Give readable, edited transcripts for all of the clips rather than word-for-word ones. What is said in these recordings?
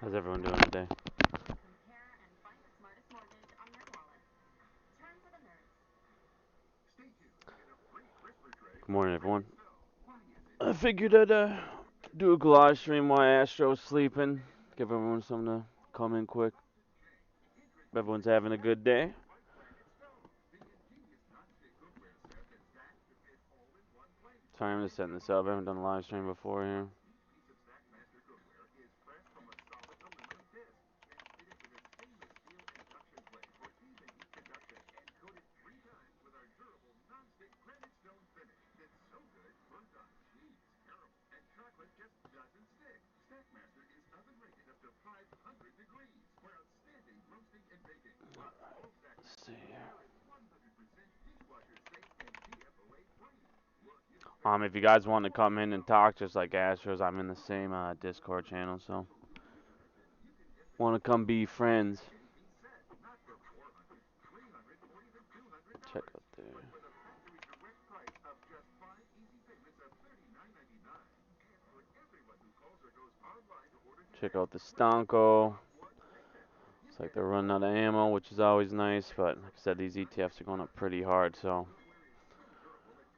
How's everyone doing today? Good morning, everyone. I figured I'd do a live stream while Astro's sleeping. Give everyone something to come in quick. Everyone's having a good day. Sorry, I'm just setting this up. I haven't done a live stream before here. Let's see here. If you guys want to come in and talk, just like Astros, I'm in the same Discord channel, so want to come be friends? Check out there. Check out the Stanko. Looks like they're running out of ammo, which is always nice, but like I said, these ETFs are going up pretty hard, so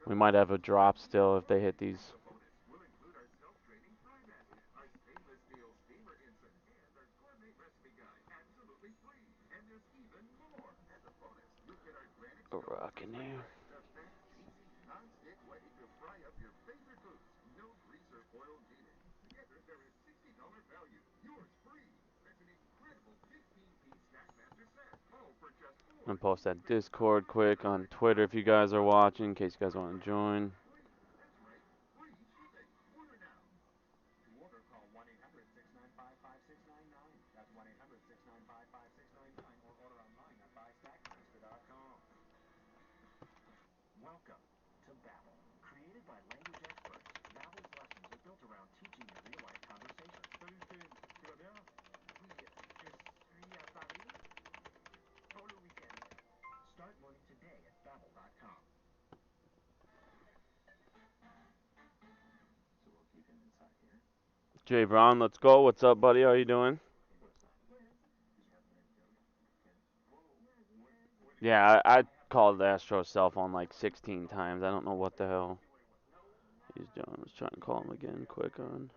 we might have a drop still if they hit these. A rock in here. I'm gonna post that Discord quick on Twitter if you guys are watching, in case you guys want to join. Jay Brown, let's go. What's up, buddy? How you doing? Yeah, I called the Astros cell phone like 16 times. I don't know what the hell he's doing. Let's try and call him again quick on.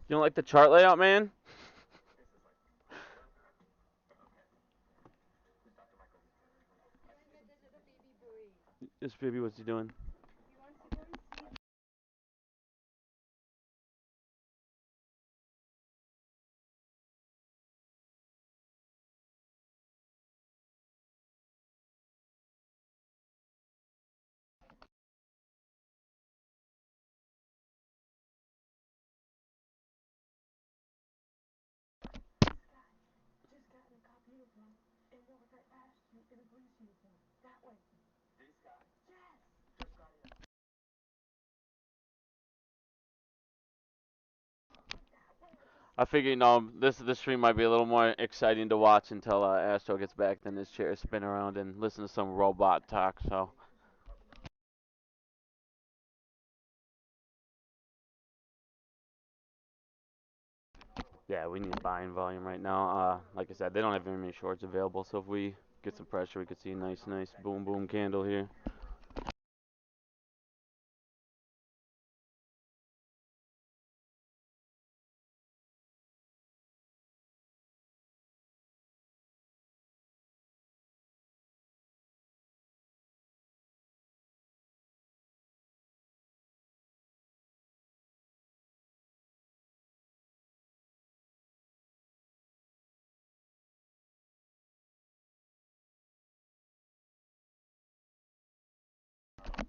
You don't like the chart layout, man? This baby, what's he doing? I figure, this stream might be a little more exciting to watch until Astro gets back than his chair spin around and listen to some robot talk. So, yeah, we need buying volume right now. Like I said, they don't have very many shorts available. So if we get some pressure, we could see a nice boom boom candle here.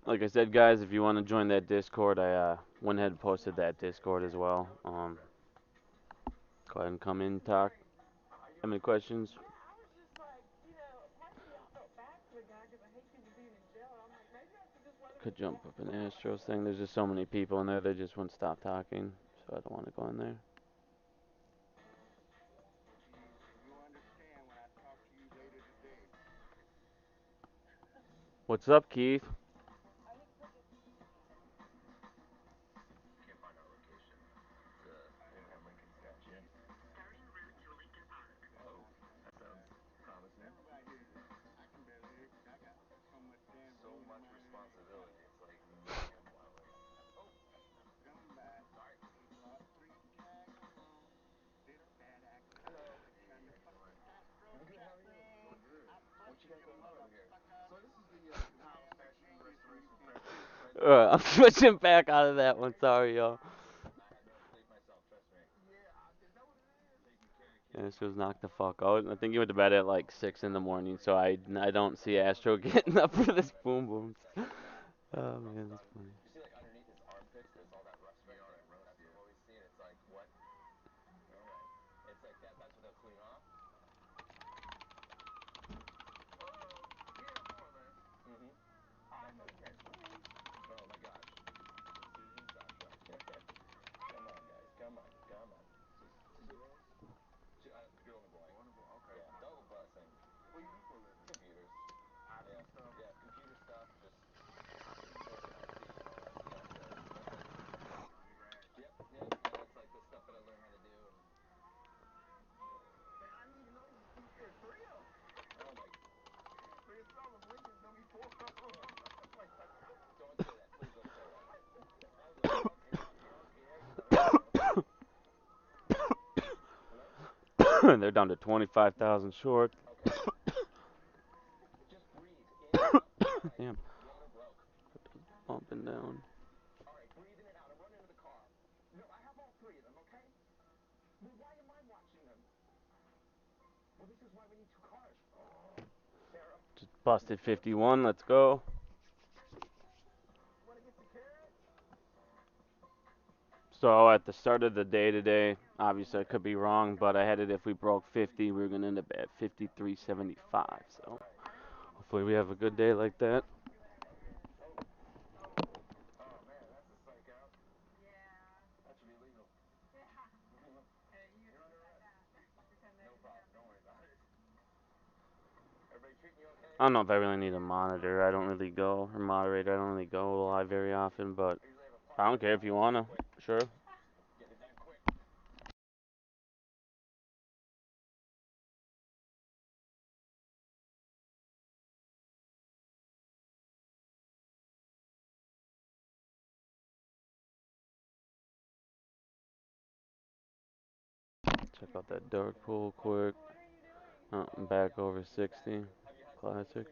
Like I said, guys, if you want to join that Discord, I went ahead and posted that Discord as well. Go ahead and come in, talk. Have any questions? Could jump up in the Astros thing. There's just so many people in there, they just wouldn't stop talking. So I don't want to go in there. What's up, Keith? I'm switching back out of that one. Sorry, y'all. Yeah, this was knocked the fuck out. I think he went to bed at like 6 in the morning, so I don't see Astro getting up for this boom booms. Oh man, that's funny. They're down to 25,000 short. Damn, bumping down. Just busted 51. Let's go. So at the start of the day today, obviously I could be wrong, but I had it if we broke 50, we were gonna end up at 53.75. So hopefully we have a good day like that. I don't know if I really need a monitor. I don't really go, or moderator. I don't really go live very often, but I don't care if you wanna. Sure. Check out that dark pool quick. Oh, I'm back over 60. Classic.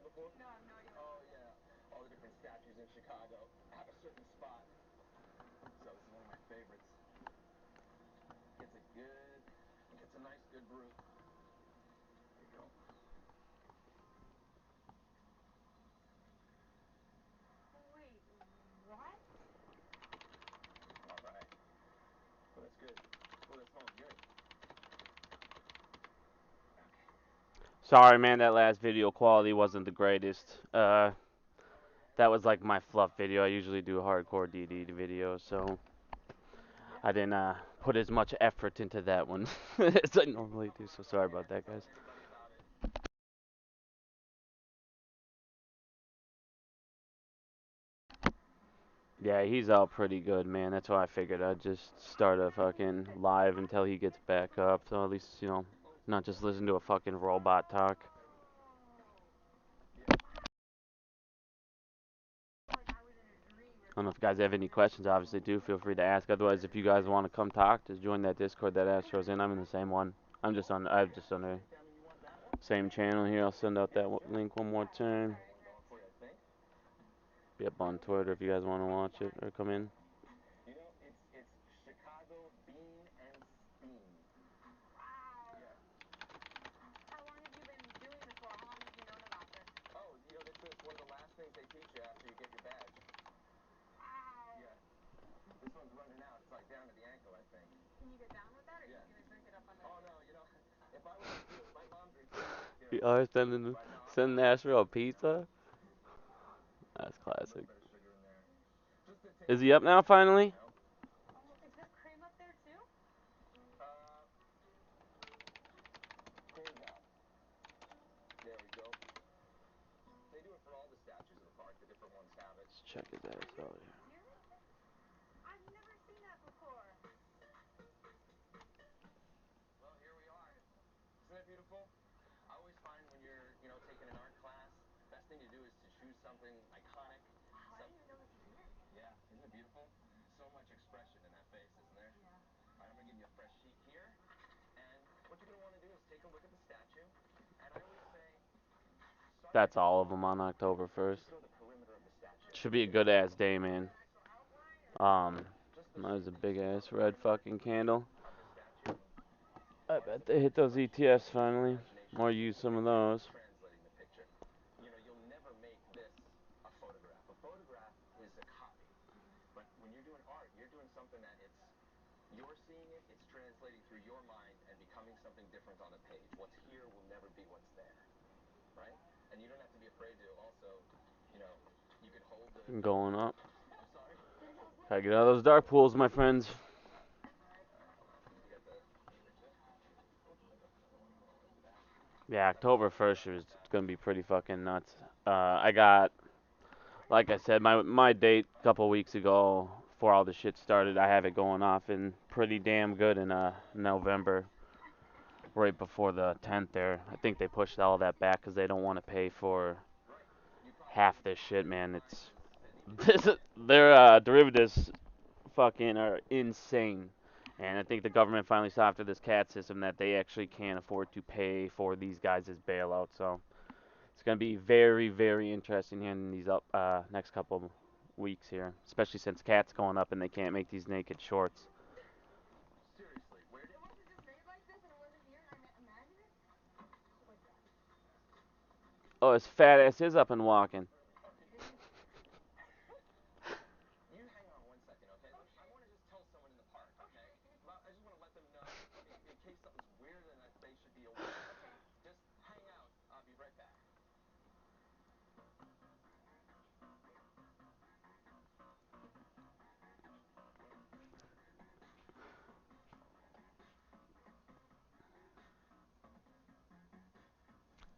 Sorry, man, that last video quality wasn't the greatest. That was like my fluff video. I usually do hardcore DD videos, so I didn't put as much effort into that one as I normally do. So sorry about that, guys. Yeah, he's out pretty good, man. That's why I figured I'd just start a fucking live until he gets back up. So at least, not just listen to a fucking robot talk. I don't know if you guys have any questions. Obviously, do feel free to ask. Otherwise, if you guys want to come talk, just join that Discord that Astro's in. I'm in the same one. I'm just on the same channel here. I'll send out that link one more time. Be up on Twitter if you guys want to watch it or come in. You are sending Nashville a pizza? That's classic. Is he up now finally? Let's check his ass out here. That's all of them on October 1st. Should be a good ass day, man. That was a big ass red fucking candle. I bet they hit those ETFs finally. More use some of those. Going up. Gotta get out of those dark pools, my friends. Yeah, October 1st is gonna be pretty fucking nuts. I got, like I said, my date a couple weeks ago, before all the shit started, I have it going off in pretty damn good in November, right before the 10th there. I think they pushed all that back because they don't want to pay for half this shit, man. Their derivatives fucking are insane. And I think the government finally saw after this CAT system that they actually can't afford to pay for these guys' bailout. So it's going to be very, very interesting here in these next couple of weeks here, especially since CAT's going up and they can't make these naked shorts. Oh, his fat ass is up and walking.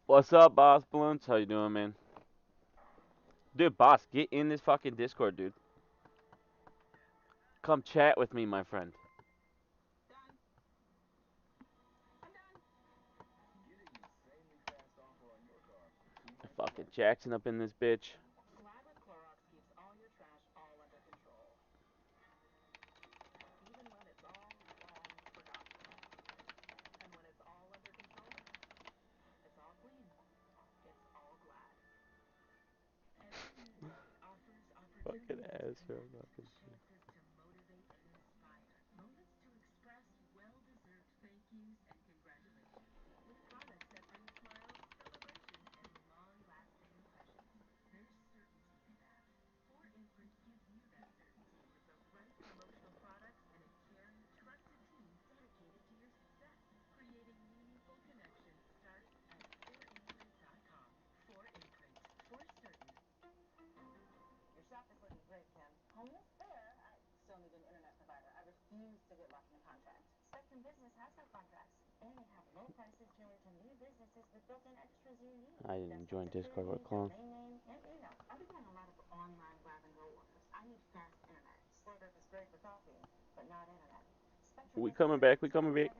What's up, Boss Balloons? How you doing, man? Dude, Boss, get in this fucking Discord, dude. Come chat with me, my friend. Fucking Jackson up in this bitch. Fucking ass, bro. I didn't join Discord with clone. We coming back. We coming back.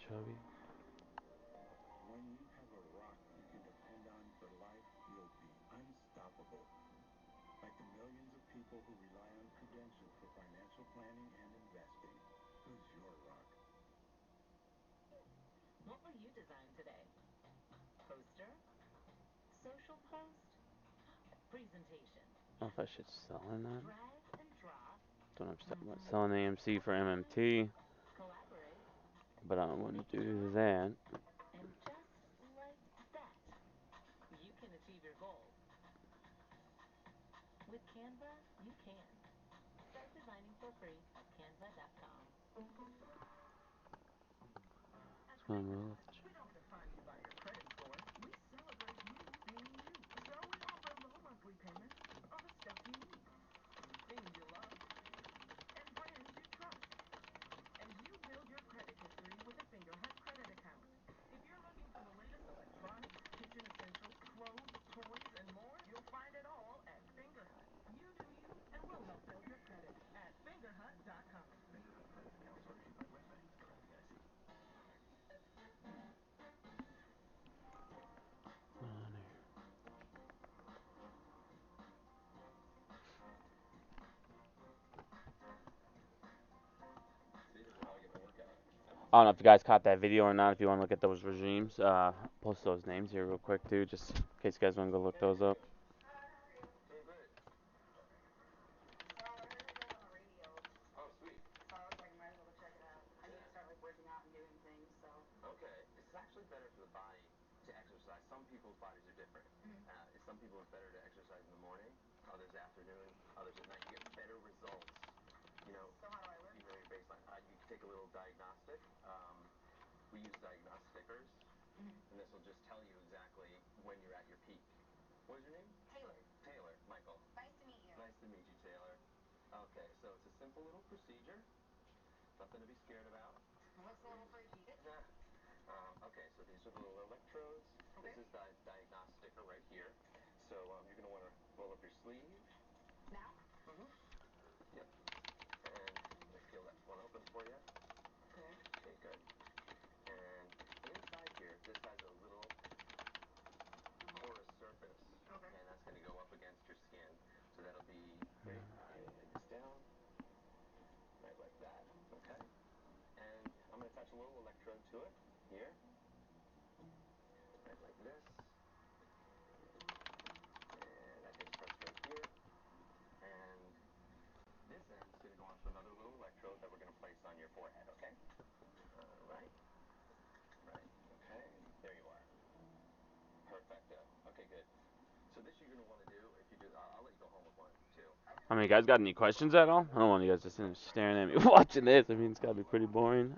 Chubby. I don't know if I should sell in that. Don't know if I'm selling AMC for MMT, but I wouldn't do that. I don't know if you guys caught that video or not. If you want to look at those regimes, post those names here real quick too, just in case you guys want to go look those up. I mean, you guys got any questions at all? I don't want you guys just sitting there staring at me watching this. I mean, it's gotta be pretty boring.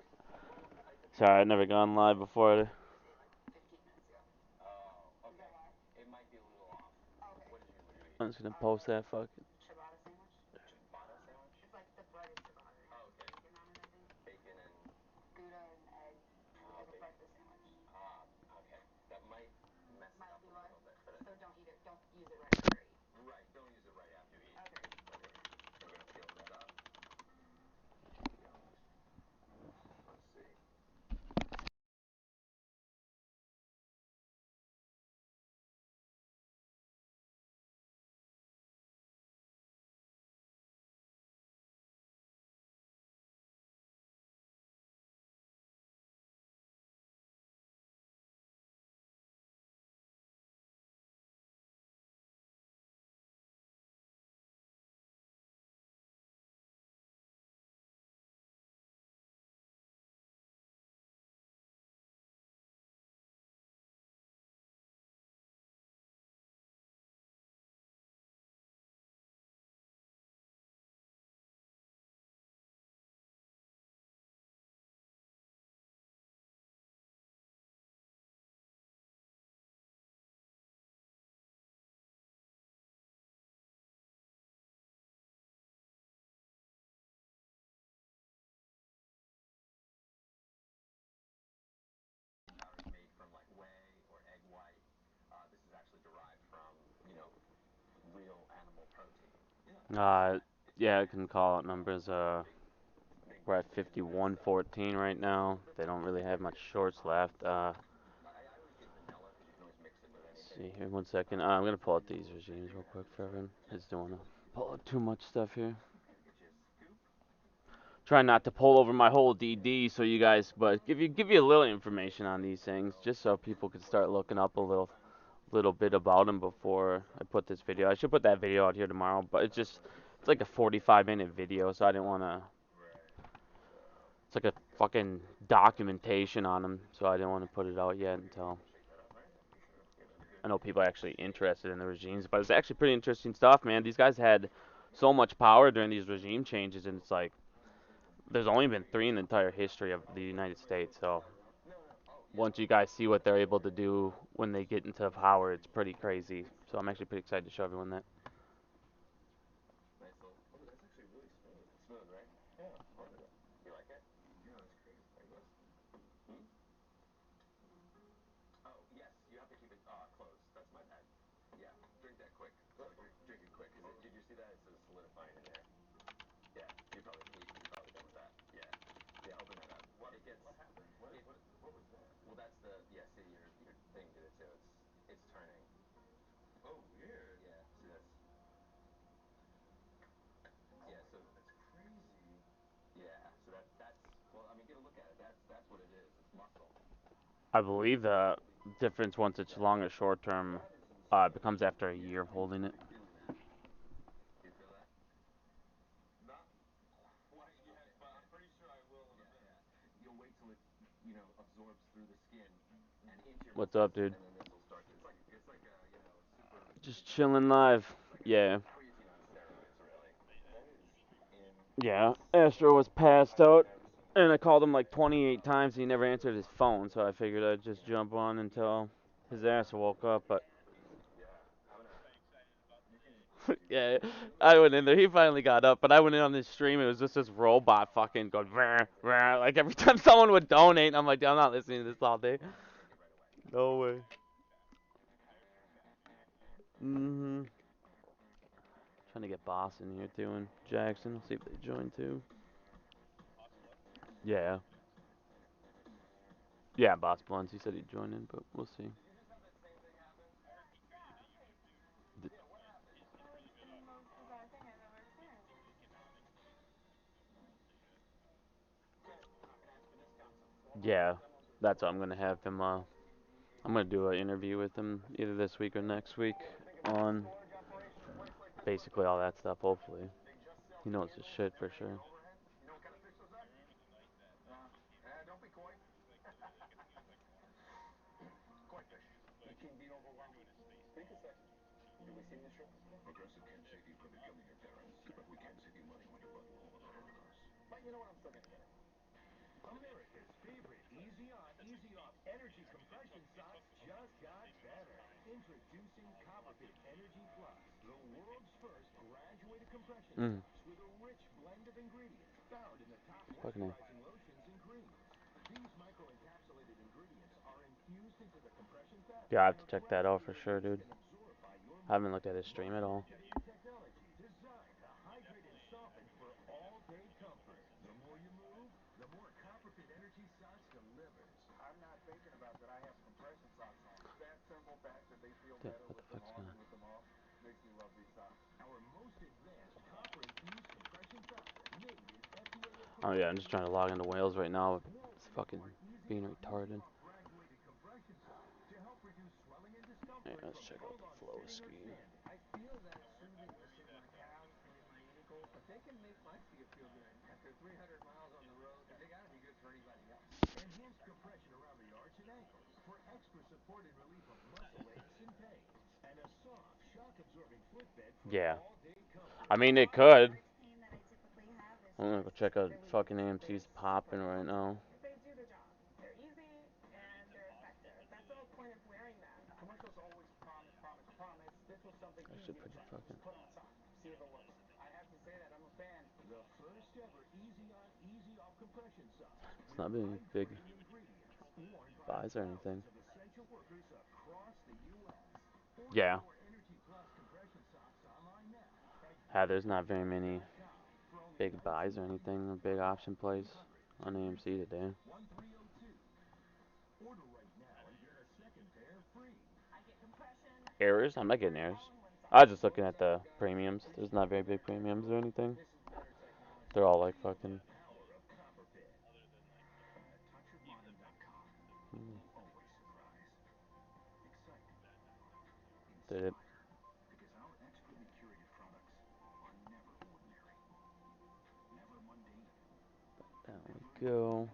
Sorry, I've never gone live before. I'm just gonna post that fucking. Yeah, I can call out numbers. We're at 51-14 right now. They don't really have much shorts left. Let's see here, 1 second. I'm gonna pull out these regimes real quick for everyone. I just don't wanna pull out too much stuff here. Try not to pull over my whole DD, so you guys, but give you a little information on these things, just so people can start looking up a little little bit about him before I put this video. I should put that video out here tomorrow, but it's like a 45-minute video, so I didn't want to. It's like a fucking documentation on him, so I didn't want to put it out yet until I know people are actually interested in the regimes. But it's actually pretty interesting stuff, man. These guys had so much power during these regime changes, and it's like there's only been 3 in the entire history of the United States. So once you guys see what they're able to do when they get into power, it's pretty crazy. So I'm actually pretty excited to show everyone that. I believe the difference once it's long or short term becomes after a year of holding it. What's up, dude? Just chilling live. Yeah. Yeah. Astro was passed out, and I called him like 28 times. And he never answered his phone, so I figured I'd just jump on until his ass woke up. But yeah, I went in there. He finally got up, but I went in on this stream. It was just this robot fucking going rah, rah, like every time someone would donate. I'm like, I'm not listening to this all day. No way. Mhm. Trying to get Boss in here too, and Jackson. We'll see if they join too. Yeah. Yeah, Boss Blunts. He said he'd join in, but we'll see. Yeah, that's what I'm gonna have him. I'm gonna do an interview with him either this week or next week on basically all that stuff. Hopefully, he knows his shit for sure. Mm. Fucking A. Yeah, I have to check that out for sure, dude. I haven't looked at his stream at all. Yeah, what the fuck's going on? Oh yeah, I'm just trying to log into Wales right now. It's fucking being retarded. Yeah, let's check out the flow scheme. Yeah. I mean, it could. I'm gonna go check out fucking AMC's popping right now. I should pretty fucking. It's not been any big buys or anything. Yeah. There's not very many big buys or anything, or big option plays on AMC today. Errors? I'm not getting errors. I was just looking at the premiums. There's not very big premiums or anything. They're all like fucking. Did it? Down we go.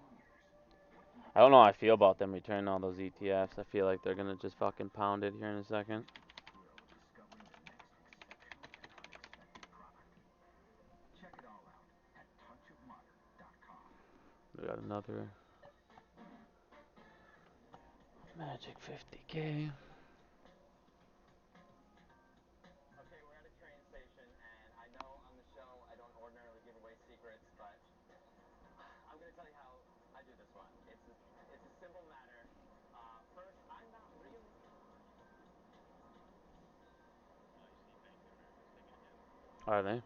I don't know how I feel about them returning all those ETFs. I feel like they're gonna just fucking pound it here in a second. We got another Magic 50K. Are they?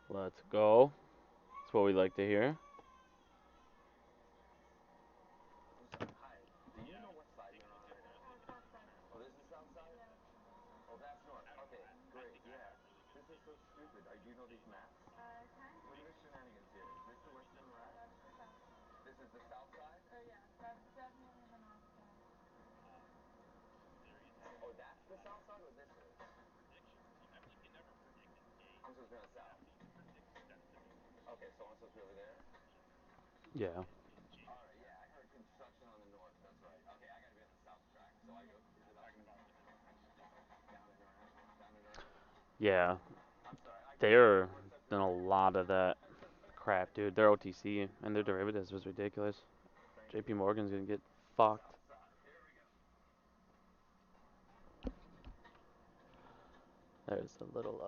Let's go. That's what we like to hear. Yeah. Yeah. They're doing a lot of that crap, dude. Their OTC and their derivatives was ridiculous. JP Morgan's gonna get fucked. There's a little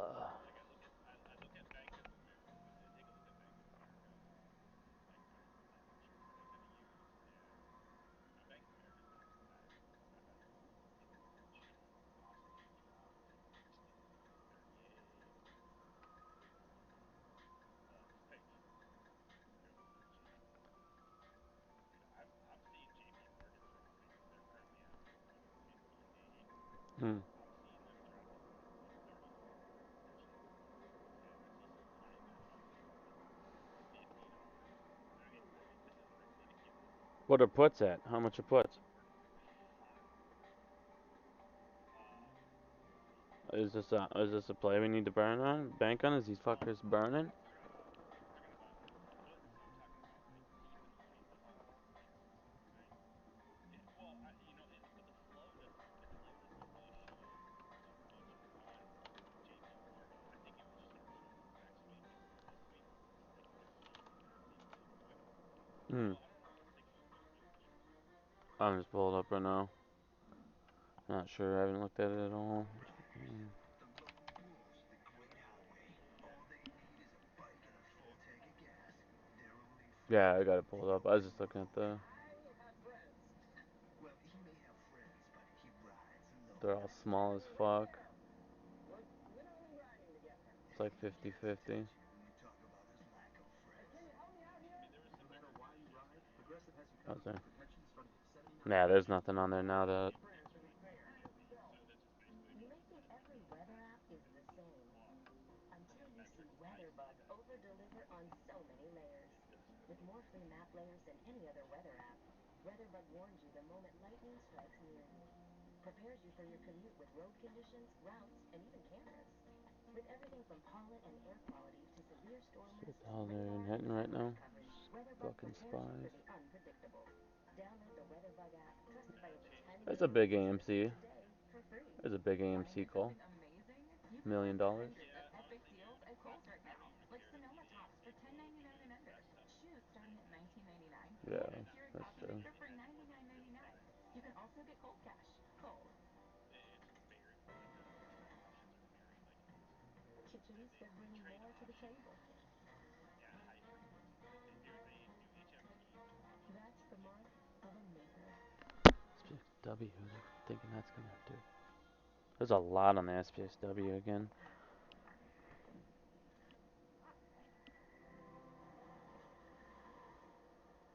hmm. What are puts at? How much are puts? Is this a play we need to burn on? Bank on? Is these fuckers burning? Hmm. I'm just pulled up right now. Not sure. I haven't looked at it at all. Hmm. Yeah, I got it pulled up. I was just looking at the. They're all small as fuck. It's like 50-50. How's there? Yeah, there's nothing on there now that. Shit, how they're hitting right now? Fucking spies. That's a big AMC. There's a big AMC call. $1 million. Yeah, that's true. SPXW, who's thinking that's gonna do? There's a lot on the SPXW again.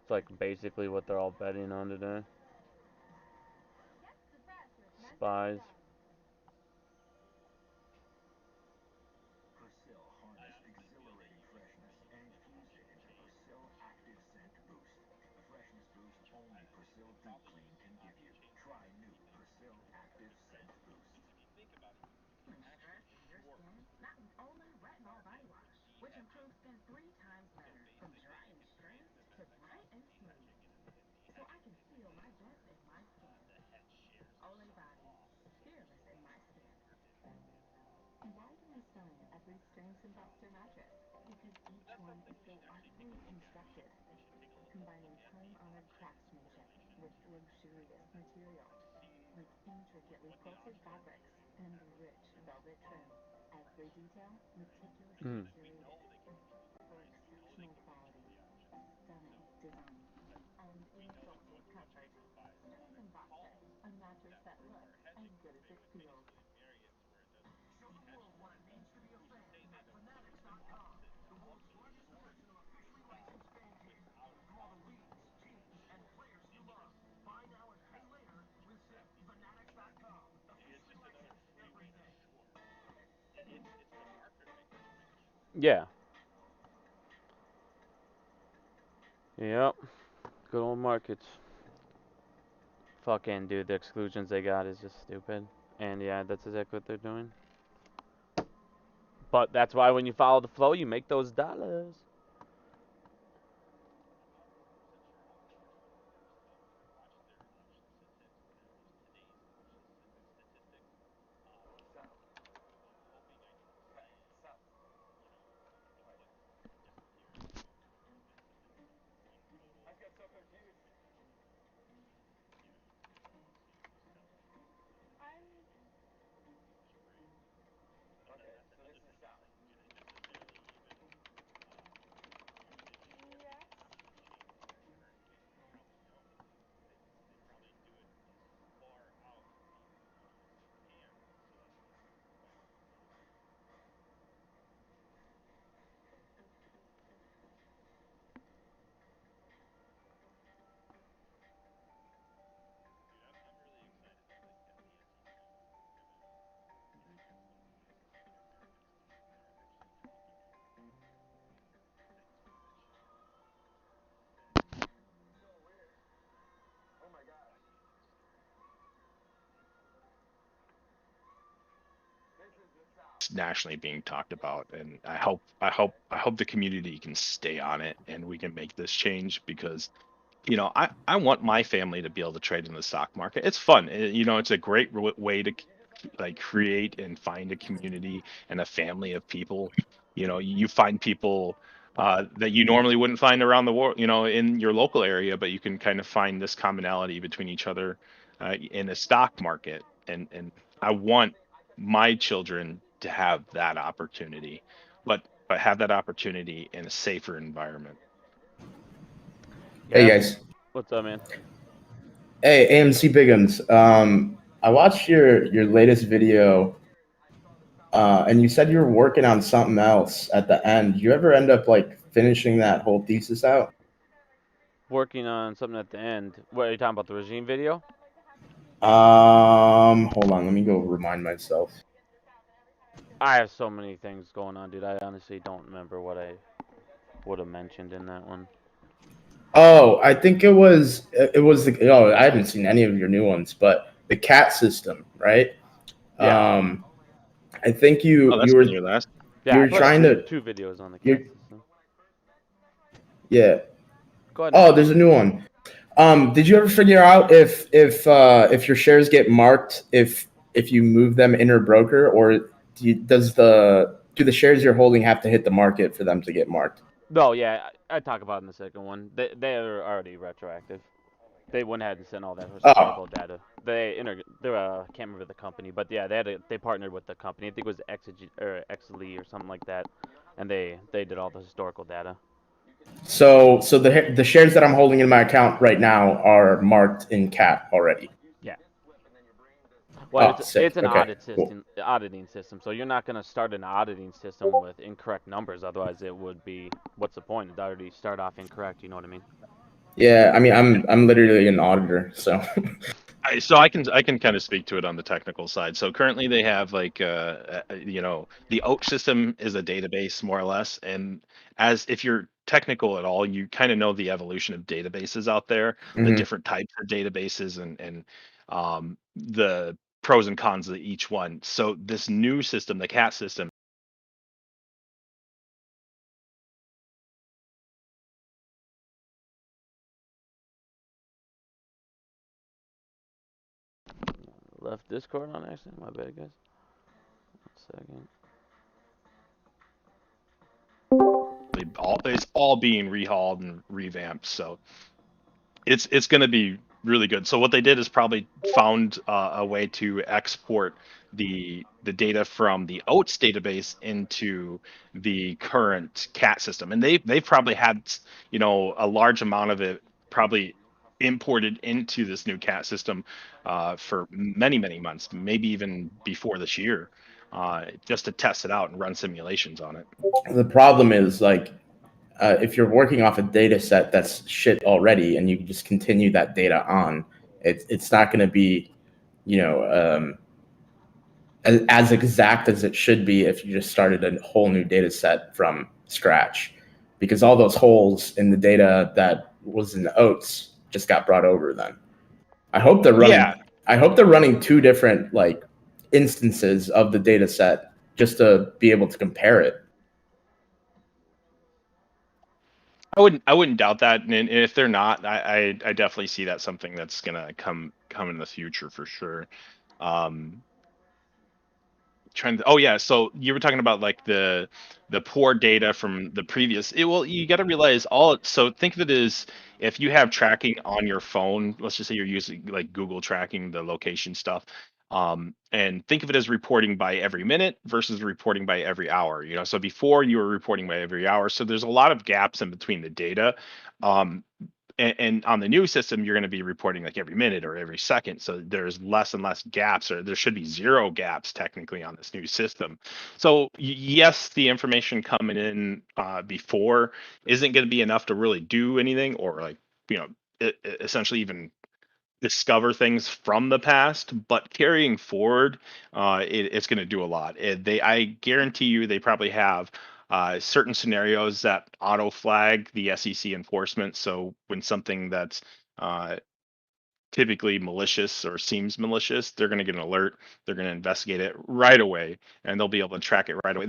It's like basically what they're all betting on today. Spies. Mm. Yeah. Yep. Good old markets. Fucking dude, the exclusions they got is just stupid. And yeah, that's exactly what they're doing. But that's why when you follow the flow, you make those dollars. Nationally being talked about, and I hope the community can stay on it and we can make this change because I want my family to be able to trade in the stock market. It's fun. It's a great way to like create and find a community and a family of people. You find people that you normally wouldn't find around the world, in your local area, but you can kind of find this commonality between each other in a stock market. And I want my children to have that opportunity, but have that opportunity in a safer environment. Hey Yep. guys. What's up, man? Hey, AMCBIGGUMS. I watched your latest video, and you said you were working on something else at the end. Did you ever end up like finishing that whole thesis out? Working on something at the end. What are you talking about? The regime video? Hold on, let me go remind myself. I have so many things going on, dude. I honestly don't remember what I would have mentioned in that one. Oh, I think it was oh, I haven't seen any of your new ones, but the cat system, right? Yeah. Um, I think you Oh, you that's been were your last. you Yeah, I were put out trying two to two videos on the you CAT system. yeah. Go ahead, man. Oh, there's a new one. Did you ever figure out if your shares get marked if you move them interbroker, or do the shares you're holding have to hit the market for them to get marked? No, yeah, I talk about it in the second one. They're already retroactive. They went ahead and sent all that Oh, historical data. They're can't remember the company, but yeah, they partnered with the company. I think it was Exley or something like that, and they did all the historical data. so the shares that I'm holding in my account right now are marked in cat already. Yeah. Well, Oh, it's sick. an Okay, cool. auditing system. So you're not gonna start an auditing system with incorrect numbers. Otherwise, it would be what's the point? It already start off incorrect. You know what I mean? Yeah, I mean I'm literally an auditor, so So I can kind of speak to it on the technical side. So currently they have like the OAT system is a database more or less, and as if you're technical at all, you kind of know the evolution of databases out there, the Hmm. different types of databases, and the pros and cons of each one. So this new system, the CAT system. Left Discord on accident. My bad, guys. 1 second. It's all being rehauled and revamped. So it's going to be really good. So what they did is probably found a way to export the data from the OATS database into the current CAT system, and they've probably had a large amount of it probably imported into this new CAT system for many months, maybe even before this year, just to test it out and run simulations on it. The problem is like if you're working off a data set that's shit already and you just continue that data on, it's not going to be, you know, as exact as it should be if you just started a whole new data set from scratch, because all those holes in the data that was in the oats just got brought over then. I hope they're running. Yeah, I hope they're running two different like instances of the data set just to be able to compare it. I wouldn't doubt that, and if they're not, I definitely see that something that's gonna come in the future for sure. Um, trying to, oh yeah, so you were talking about like the poor data from the previous. Well, you got to realize so think of it as if you have tracking on your phone. Let's just say you're using like Google tracking the location stuff. And think of it as reporting by every minute versus reporting by every hour. So before you were reporting by every hour, so there's a lot of gaps in between the data. Um, and on the new system, you're going to be reporting like every minute or every second. So there's less and less gaps, or there should be zero gaps technically on this new system. So yes, the information coming in before isn't going to be enough to really do anything, or like, essentially even discover things from the past, but carrying forward, it's going to do a lot. I guarantee you, they probably have certain scenarios that auto flag the SEC enforcement. So when something that's uh, typically malicious or seems malicious, they're going to get an alert. They're going to investigate it right away, and they'll be able to track it right away.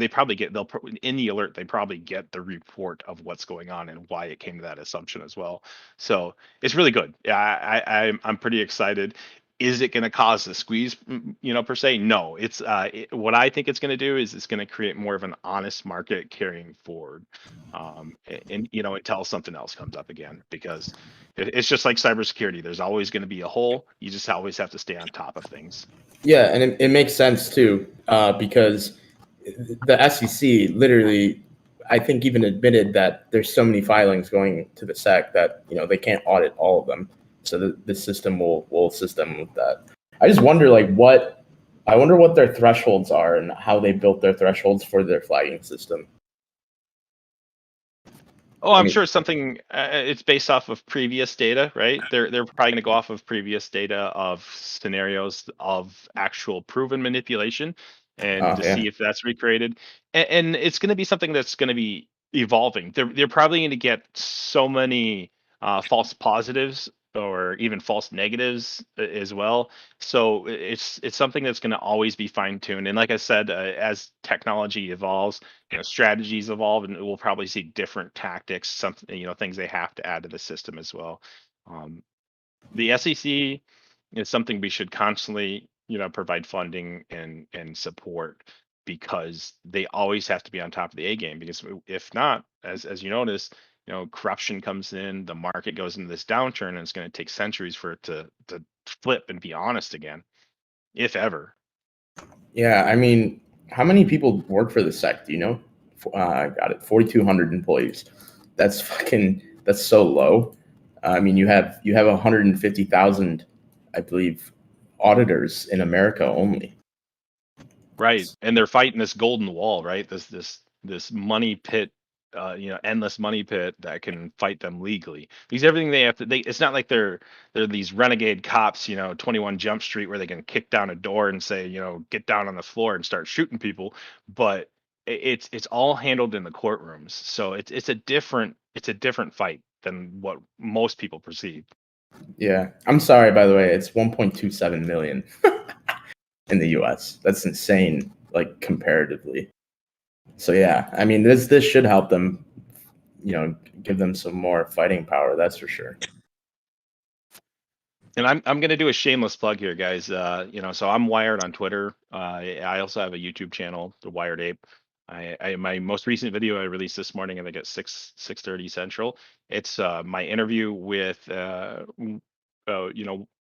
In the alert, they probably get the report of what's going on and why it came to that assumption as well. So it's really good. Yeah, I'm pretty excited. Is it going to cause a squeeze, per se? No. What I think it's going to do is it's going to create more of an honest market carrying forward, until something else comes up again, because it's just like cybersecurity. There's always going to be a hole. You just always have to stay on top of things. Yeah, and it makes sense too, because the SEC literally, I think, even admitted that there's so many filings going to the SEC that they can't audit all of them. So the system will assist them with that. I just wonder I wonder what their thresholds are and how they built their thresholds for their flagging system. Oh, I I'm mean, sure it's something. It's based off of previous data, right? They're probably going to go off of previous data of scenarios of actual proven manipulation, and oh to yeah, see if that's recreated. And it's going to be something that's going to be evolving. They're probably going to get so many false positives or even false negatives as well. So it's something that's going to always be fine tuned. And like I said, as technology evolves, strategies evolve, and we'll probably see different tactics, something, things they have to add to the system as well. um, the SEC is something we should constantly provide funding and support, because they always have to be on top of the A game, because if not, as you notice, corruption comes in, the market goes into this downturn, and it's going to take centuries for it to flip and be honest again, if ever. yeah. I mean, how many people work for the SEC? Do you know? I got it. 4,200 employees. That's so low. I mean, you have 150,000, I believe, auditors in America only. Right, and they're fighting this golden wall, right? This money pit endless money pit that can fight them legally. Because everything they have to, it's not like they're these renegade cops, 21 Jump Street, where they can kick down a door and say, get down on the floor and start shooting people. But it's all handled in the courtrooms, so it's a different fight than what most people perceive. Yeah, I'm sorry. By the way, it's 1.27 million in the U.S. That's insane, like comparatively. So yeah, I mean, this should help them, give them some more fighting power. That's for sure. And I'm gonna do a shameless plug here, guys. So I'm Wired on Twitter. I also have a YouTube channel, The Wired Ape. My most recent video I released this morning, I think at 6:30 Central. It's my interview with a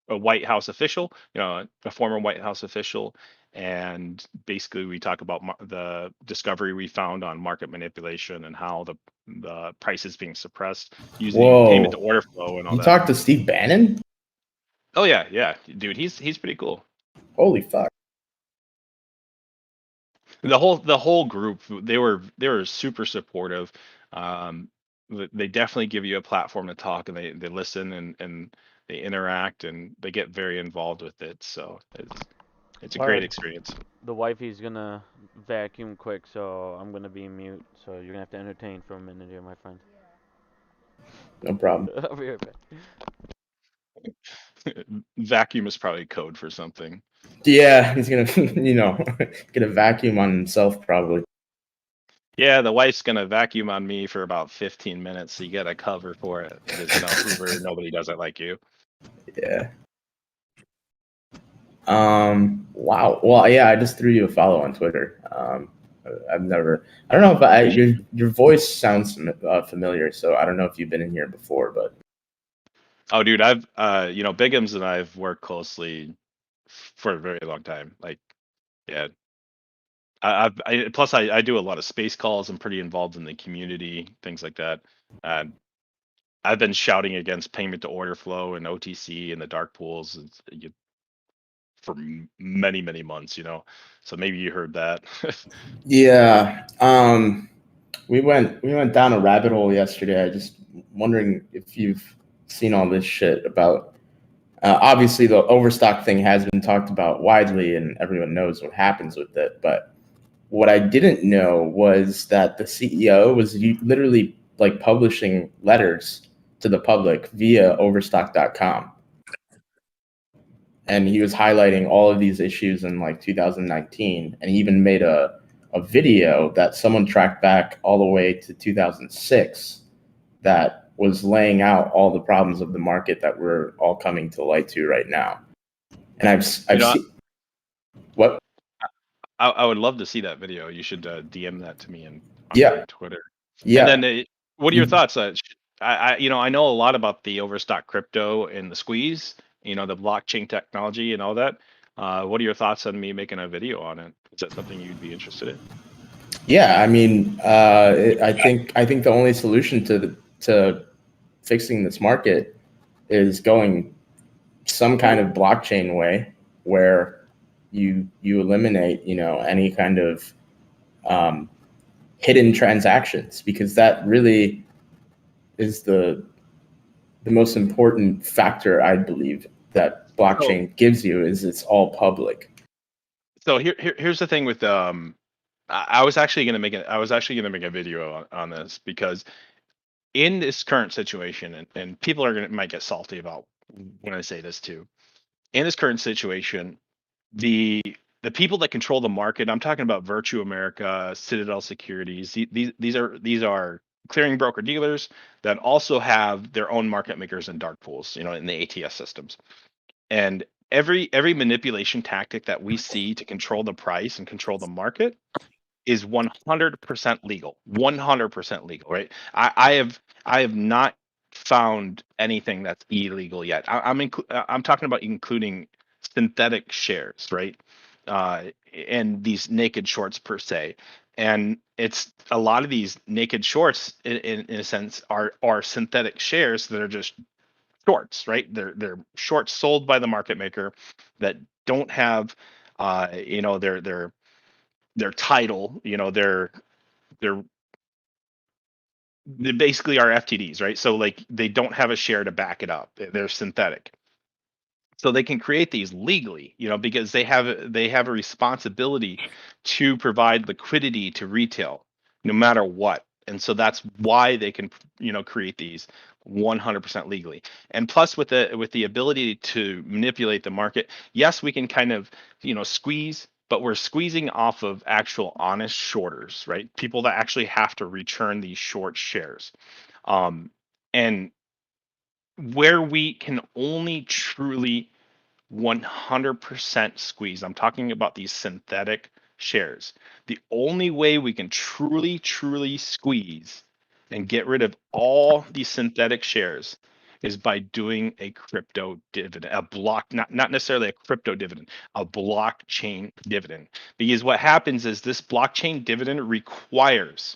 White House official, a former White House official, and basically we talk about the discovery we found on market manipulation and how the price is being suppressed using payment to Whoa, order flow and all you that. talked to Steve Bannon? Oh yeah, dude, he's pretty cool. Holy fuck! The whole group, they were super supportive. Um, they definitely give you a platform to talk, and they listen and they interact and they get very involved with it. So it's a great Alright, experience. the wifey's gonna vacuum quick, so I'm gonna be mute. So you're gonna have to entertain for a minute here, my friend. No problem. I'll be right back. Vacuum is probably code for something. Yeah, he's gonna, get a vacuum on himself probably. Yeah, the wife's gonna vacuum on me for about 15 minutes, so you gotta cover for it because Uber, nobody does it like you. Yeah. Wow. Well, yeah, I just threw you a follow on Twitter. I've never. I don't know if your voice sounds familiar, so I don't know if you've been in here before, but. Oh, dude, I've Biggums and I've worked closely for a very long time. Like, yeah, plus I do a lot of space calls. I'm pretty involved in the community, things like that. I've been shouting against payment to order flow and OTC and the dark pools for many months. So maybe you heard that. Yeah. We went down a rabbit hole yesterday. I just wondering if you've seen all this shit about. Obviously, the overstock thing has been talked about widely, and everyone knows what happens with it. But what I didn't know was that the CEO was literally like publishing letters to the public via overstock.com. And he was highlighting all of these issues in like 2019. And he even made a video that someone tracked back all the way to 2006 that was laying out all the problems of the market that we're all coming to light to right now. And I've seen what? I would love to see that video. You should DM that to me on Yeah. Twitter. Yeah. And then, what are your thoughts? I know a lot about the overstock crypto and the squeeze. The blockchain technology and all that. What are your thoughts on me making a video on it? Is that something you'd be interested in? Yeah, I mean, I think the only solution to fixing this market is going some kind of blockchain way where you eliminate any kind of hidden transactions, because that really is the most important factor, I believe, that blockchain gives you, is it's all public. So here's the thing with I was actually gonna make a video on this, because in this current situation, and people might get salty about when I say this too. In this current situation, the people that control the market, I'm talking about Virtue America, Citadel Securities. These are clearing broker dealers that also have their own market makers and dark pools, in the ATS systems. And every manipulation tactic that we see to control the price and control the market is 100% legal. 100% legal, right? I have not found anything that's illegal yet. I'm talking about including synthetic shares, right? And these naked shorts per se. And it's a lot of these naked shorts, in a sense, are synthetic shares that are just shorts, right? They're shorts sold by the market maker that don't have, their title, their they basically are FTDs, right? So like they don't have a share to back it up. They're synthetic. So they can create these legally, because they have a responsibility to provide liquidity to retail no matter what. And so that's why they can, create these 100% legally. And plus with the ability to manipulate the market, yes, we can kind of, squeeze, but we're squeezing off of actual honest shorters, right? People that actually have to return these short shares. And where we can only truly 100% squeeze, I'm talking about these synthetic shares. The only way we can truly, truly squeeze and get rid of all these synthetic shares is by doing a crypto dividend, a block, not necessarily a crypto dividend, a blockchain dividend. Because what happens is this blockchain dividend requires,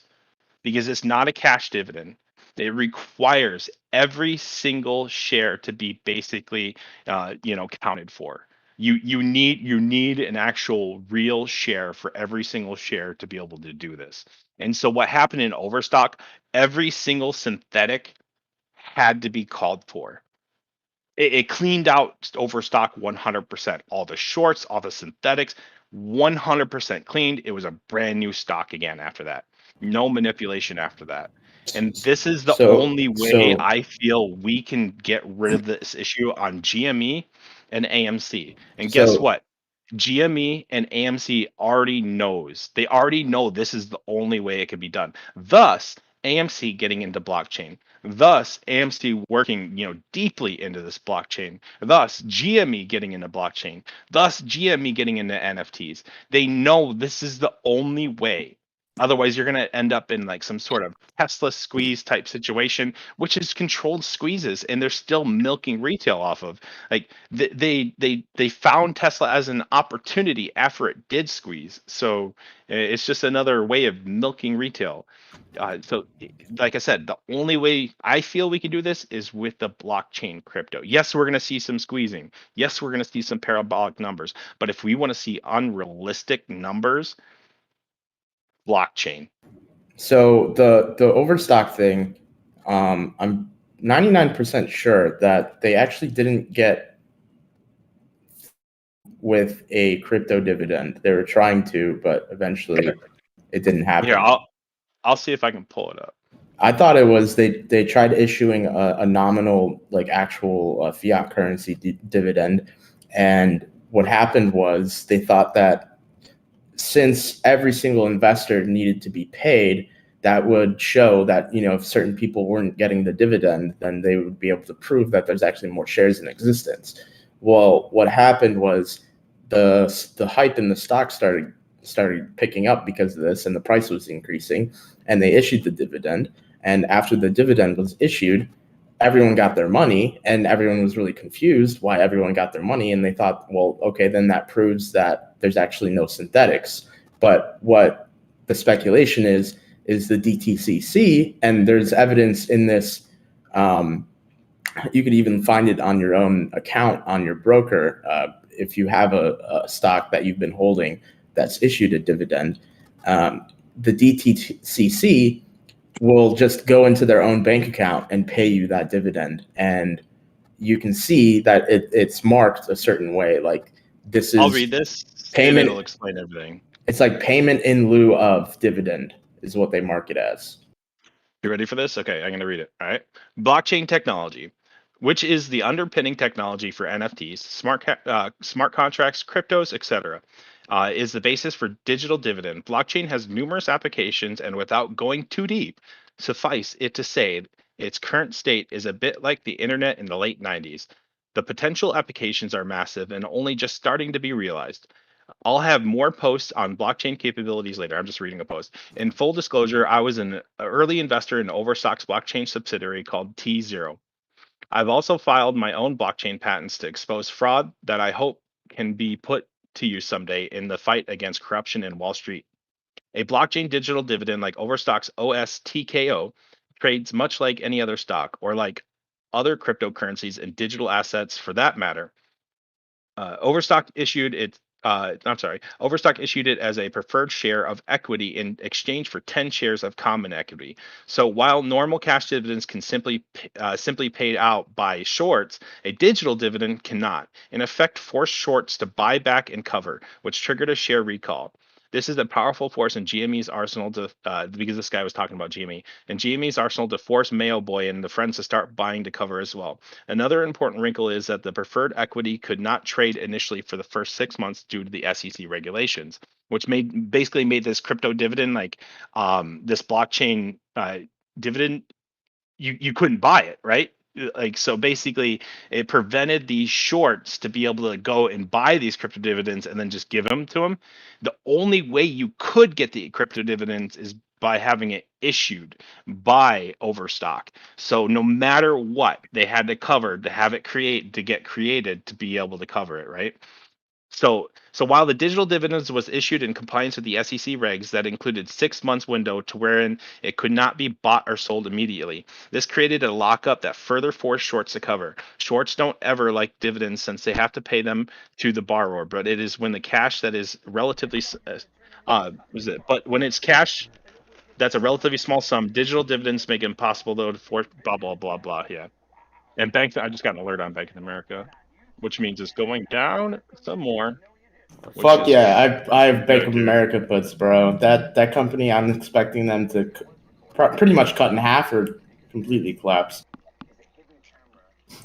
because it's not a cash dividend. It requires every single share to be basically, counted for. You need an actual real share for every single share to be able to do this. And so what happened in Overstock? Every single synthetic had to be called for. It cleaned out Overstock 100%. All the shorts, all the synthetics, 100% cleaned. It was a brand new stock again after that. No manipulation after that. And this is the So only way so I feel we can get rid of this issue on GME and AMC. And guess so what? GME and AMC already knows. They already know this is the only way it can be done. Thus, AMC getting into blockchain. Thus, AMC working, deeply into this blockchain. Thus, GME getting into blockchain. Thus, GME getting into NFTs. They know this is the only way. Otherwise, you're going to end up in like some sort of Tesla squeeze type situation, which is controlled squeezes, and they're still milking retail off of. Like they found Tesla as an opportunity after it did squeeze. So it's just another way of milking retail. Like I said, the only way I feel we can do this is with the blockchain crypto. Yes, we're going to see some squeezing. Yes, we're going to see some parabolic numbers. But if we want to see unrealistic numbers, blockchain. so the overstock thing, I'm 99% sure that they actually didn't get with a crypto dividend. They were trying to, but eventually it didn't Here, happen. I'll see if I can pull it up. I thought it was they tried issuing a nominal, like actual fiat currency dividend, and what happened was they thought that since every single investor needed to be paid, that would show that if certain people weren't getting the dividend, then they would be able to prove that there's actually more shares in existence. Well, what happened was the hype in the stock started picking up because of this, and the price was increasing, and they issued the dividend. And after the dividend was issued, everyone got their money, and everyone was really confused why everyone got their money. And they thought, well, okay, then that proves that there's actually no synthetics. But what the speculation is the DTCC, and there's evidence in this. You could even find it on your own account on your broker. If you have a stock that you've been holding that's issued a dividend, the DTCC will just go into their own bank account and pay you that dividend. And you can see that it's marked a certain way. Like this I'll is read this and it'll payment. explain everything. It's like payment in lieu of dividend is what they mark it as. You ready for this? Okay, I'm going to read it. All right. Blockchain technology, which is the underpinning technology for NFTs, smart contracts, cryptos, etc., is the basis for digital dividend. Blockchain has numerous applications, and without going too deep, suffice it to say its current state is a bit like the internet in the late 90s. The potential applications are massive and only just starting to be realized. I'll have more posts on blockchain capabilities later. I'm just reading a post. In full disclosure, I was an early investor in Overstock's blockchain subsidiary called T0. I've also filed my own blockchain patents to expose fraud that I hope can be put to use someday in the fight against corruption in Wall Street. A blockchain digital dividend like Overstock's OSTKO trades much like any other stock or like other cryptocurrencies and digital assets for that matter. Overstock issued its I'm sorry, Overstock issued it as a preferred share of equity in exchange for 10 shares of common equity. So while normal cash dividends can simply paid out by shorts, a digital dividend cannot. In effect, force shorts to buy back and cover, which triggered a share recall. This is a powerful force in GME's arsenal to, because this guy was talking about GME, and GME's arsenal to force Mayo Boy and the friends to start buying to cover as well. Another important wrinkle is that the preferred equity could not trade initially for the first 6 months due to the SEC regulations, which basically made this crypto dividend this blockchain dividend, you couldn't buy it, right? Like, so basically it prevented these shorts to be able to go and buy these crypto dividends and then just give them to them. The only way you could get the crypto dividends is by having it issued by Overstock. So no matter what, they had to cover to have it get created to be able to cover it, right? So while the digital dividends was issued in compliance with the SEC regs that included 6 months window to wherein it could not be bought or sold immediately, this created a lockup that further forced shorts to cover. Shorts don't ever like dividends since they have to pay them to the borrower, but it is when the cash that is relatively but when it's cash that's a relatively small sum, digital dividends make it impossible though to force blah blah blah blah. Yeah, and I just got an alert on Bank of America, which means it's going down some more. Which Fuck is yeah, I have Bank good, of dude. America puts, bro. That company, I'm expecting them to pretty much cut in half or completely collapse.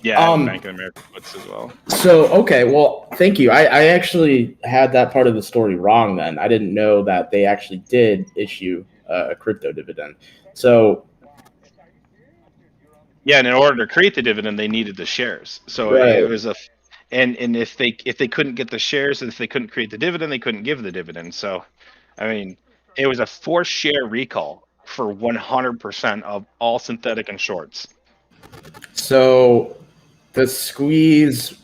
Yeah, I have Um, Bank of America puts as well. So okay, well, thank you. I actually had that part of the story wrong. Then I didn't know that they actually did issue a crypto dividend. So Yeah, and in order to create the dividend, they needed the shares. So it right. was and if they couldn't get the shares, if they couldn't create the dividend, they couldn't give the dividend. So, I mean, it was a forced share recall for 100% of all synthetic and shorts. So the squeeze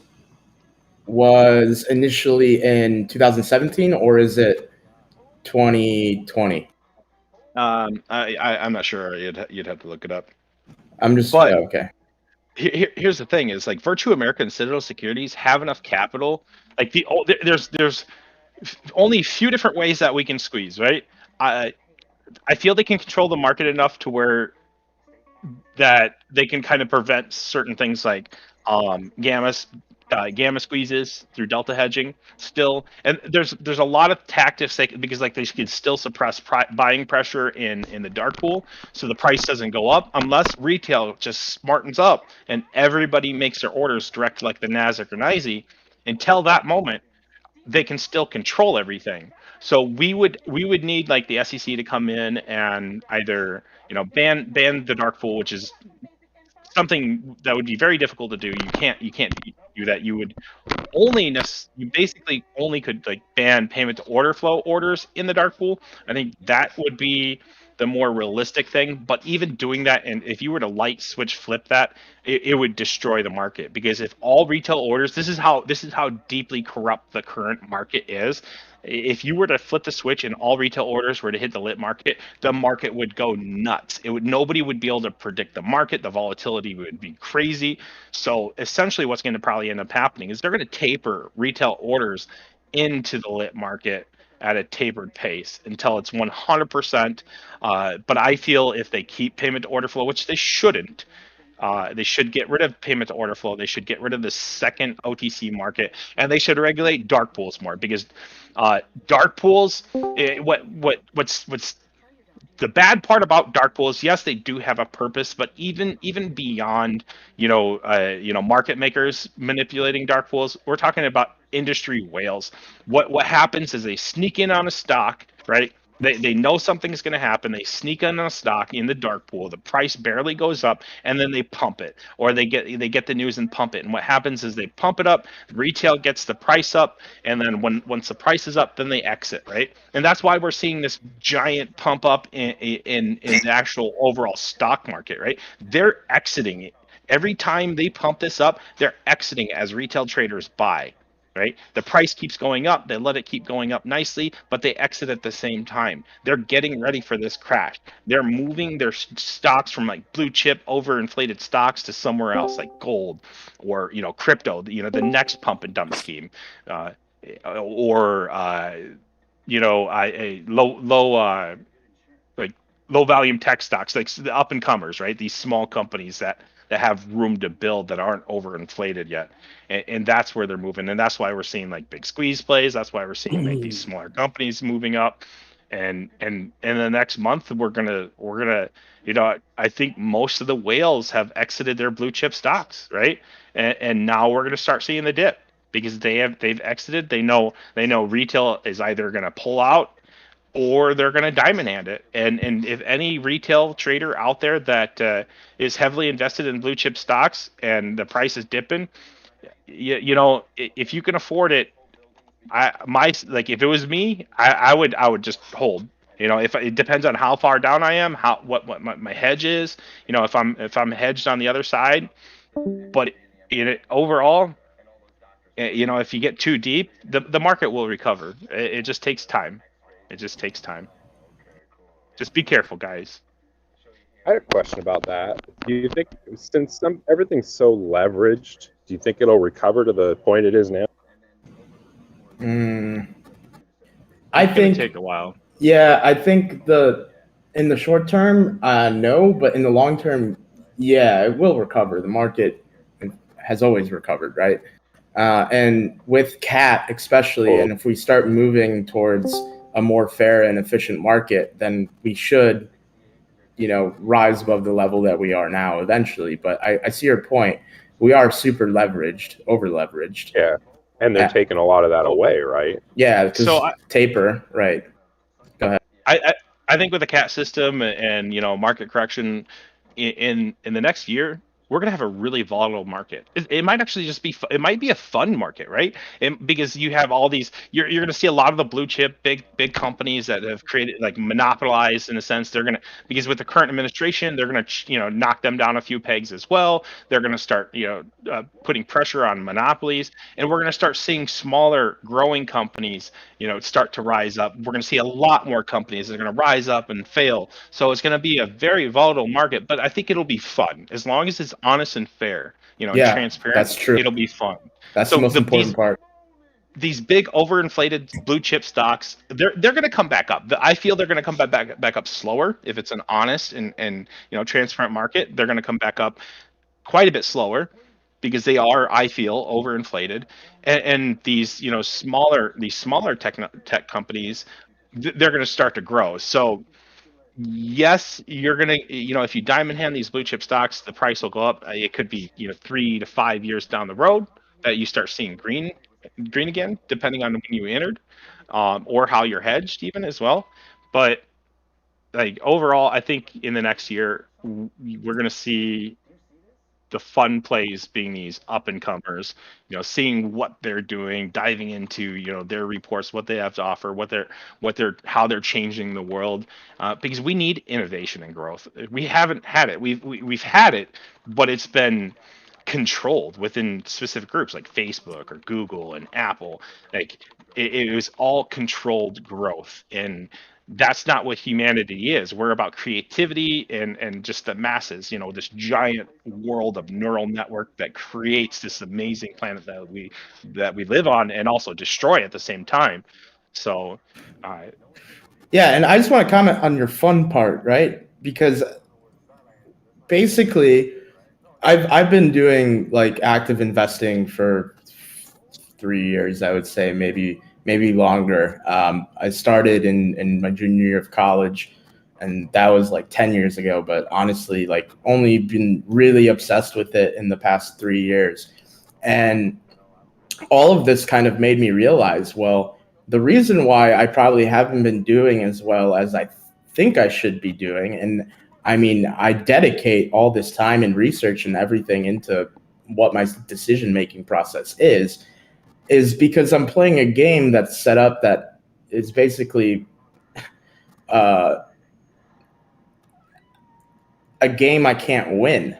was initially in 2017, or is it 2020? I'm not sure. You'd have to look it up. I'm just But okay. here's the thing: is like Virtue America and Citadel Securities have enough capital. Like there's only a few different ways that we can squeeze, right? I feel they can control the market enough to where that they can kind of prevent certain things like gamma gamma squeezes through delta hedging still, and there's a lot of tactics because like they can still suppress buying pressure in the dark pool, so the price doesn't go up unless retail just smartens up and everybody makes their orders direct to like the Nasdaq or NYSE. Until that moment, they can still control everything. So we would need like the SEC to come in and either ban the dark pool, which is something that would be very difficult to do. You can't do that. You basically only could like ban payment to order flow orders in the dark pool. I think that would be the more realistic thing. But even doing that, and if you were to light switch flip that, it would destroy the market, because if all retail orders, this is how deeply corrupt the current market is. If you were to flip the switch and all retail orders were to hit the market would go nuts. Nobody would be able to predict the market. The volatility would be crazy. So essentially what's going to probably end up happening is they're going to taper retail orders into the lit market at a tapered pace until it's 100%. But I feel if they keep payment to order flow, which they shouldn't, they should get rid of payment to order flow. They should get rid of the second OTC market, and they should regulate dark pools more, because dark pools. What's the bad part about dark pools? Yes, they do have a purpose, but even beyond market makers manipulating dark pools, we're talking about industry whales. What happens is they sneak in on a stock, right? They know something's going to happen. They sneak in on a stock in the dark pool. The price barely goes up, and then they pump it, or they get the news and pump it. And what happens is they pump it up. Retail gets the price up, and then once the price is up, then they exit, right? And that's why we're seeing this giant pump up in the actual overall stock market, right? They're exiting it. Every time they pump this up, they're exiting as retail traders buy, right? The price keeps going up. They let it keep going up nicely, but they exit at the same time. They're getting ready for this crash. They're moving their stocks from like blue chip overinflated stocks to somewhere else, like gold or crypto. The next pump and dump scheme. or a low like low volume tech stocks, like the up and comers, right? These small companies that have room to build that aren't overinflated yet, and that's where they're moving, and that's why we're seeing like big squeeze plays. That's why we're seeing like these smaller companies moving up, and in the next month we're gonna I think most of the whales have exited their blue chip stocks, right? And now we're gonna start seeing the dip because they've exited. They know retail is either gonna pull out or they're going to diamond hand it. And if any retail trader out there that is heavily invested in blue chip stocks and the price is dipping, if you can afford it, if it was me, I would just hold. If it depends on how far down I am, how what my hedge is. If I'm hedged on the other side, but overall, if you get too deep, the market will recover. It just takes time. It just takes time. Just be careful, guys. I had a question about that. Do you think, since everything's so leveraged, do you think it'll recover to the point it is now? I It's think gonna take a while. Yeah, I think in the short term, no, but in the long term, yeah, it will recover. The market has always recovered, right? And with CAT especially, and if we start moving towards a more fair and efficient market, then we should, rise above the level that we are now eventually. But I see your point. We are super leveraged, over leveraged. Yeah, and they're taking a lot of that away, right? Yeah, because taper, right? Go ahead. I think with the CAT system and market correction in the next year, we're gonna have a really volatile market. It might actually just be it might be a fun market, right? Because you have all these, you're gonna see a lot of the blue chip big companies that have created, like, monopolized in a sense. They're gonna, because with the current administration, they're gonna knock them down a few pegs as well. They're gonna start putting pressure on monopolies, and we're gonna start seeing smaller growing companies start to rise up. We're going to see a lot more companies that are going to rise up and fail. So it's going to be a very volatile market, but I think it'll be fun as long as it's honest and fair, and transparent. That's true. It'll be fun. That's the most important part. These big overinflated blue chip stocks, they're going to come back up. I feel they're going to come back up slower if it's an honest and transparent market. They're going to come back up quite a bit slower because they are, I feel, overinflated, and these smaller tech companies, they're going to start to grow. So yes, you're going to, if you diamond hand these blue chip stocks, the price will go up. It could be 3 to 5 years down the road that you start seeing green again, depending on when you entered, or how you're hedged even as well. But like overall, I think in the next year we're going to see the fun plays being these up and comers, seeing what they're doing, diving into, their reports, what they have to offer, how they're changing the world, because we need innovation and growth. We haven't had it. We've had it, but it's been controlled within specific groups like Facebook or Google and Apple. Like it was all controlled growth, and that's not what humanity is. We're about creativity and just the masses, this giant world of neural network that creates this amazing planet that we live on and also destroy at the same time. So yeah, and I just want to comment on your fun part, right? Because basically I've been doing like active investing for 3 years, I would say, maybe longer. I started in my junior year of college, and that was like 10 years ago. But honestly, like only been really obsessed with it in the past 3 years. And all of this kind of made me realize, well, the reason why I probably haven't been doing as well as I think I should be doing, and I mean, I dedicate all this time and research and everything into what my decision-making process is because I'm playing a game that's set up that is basically a game I can't win,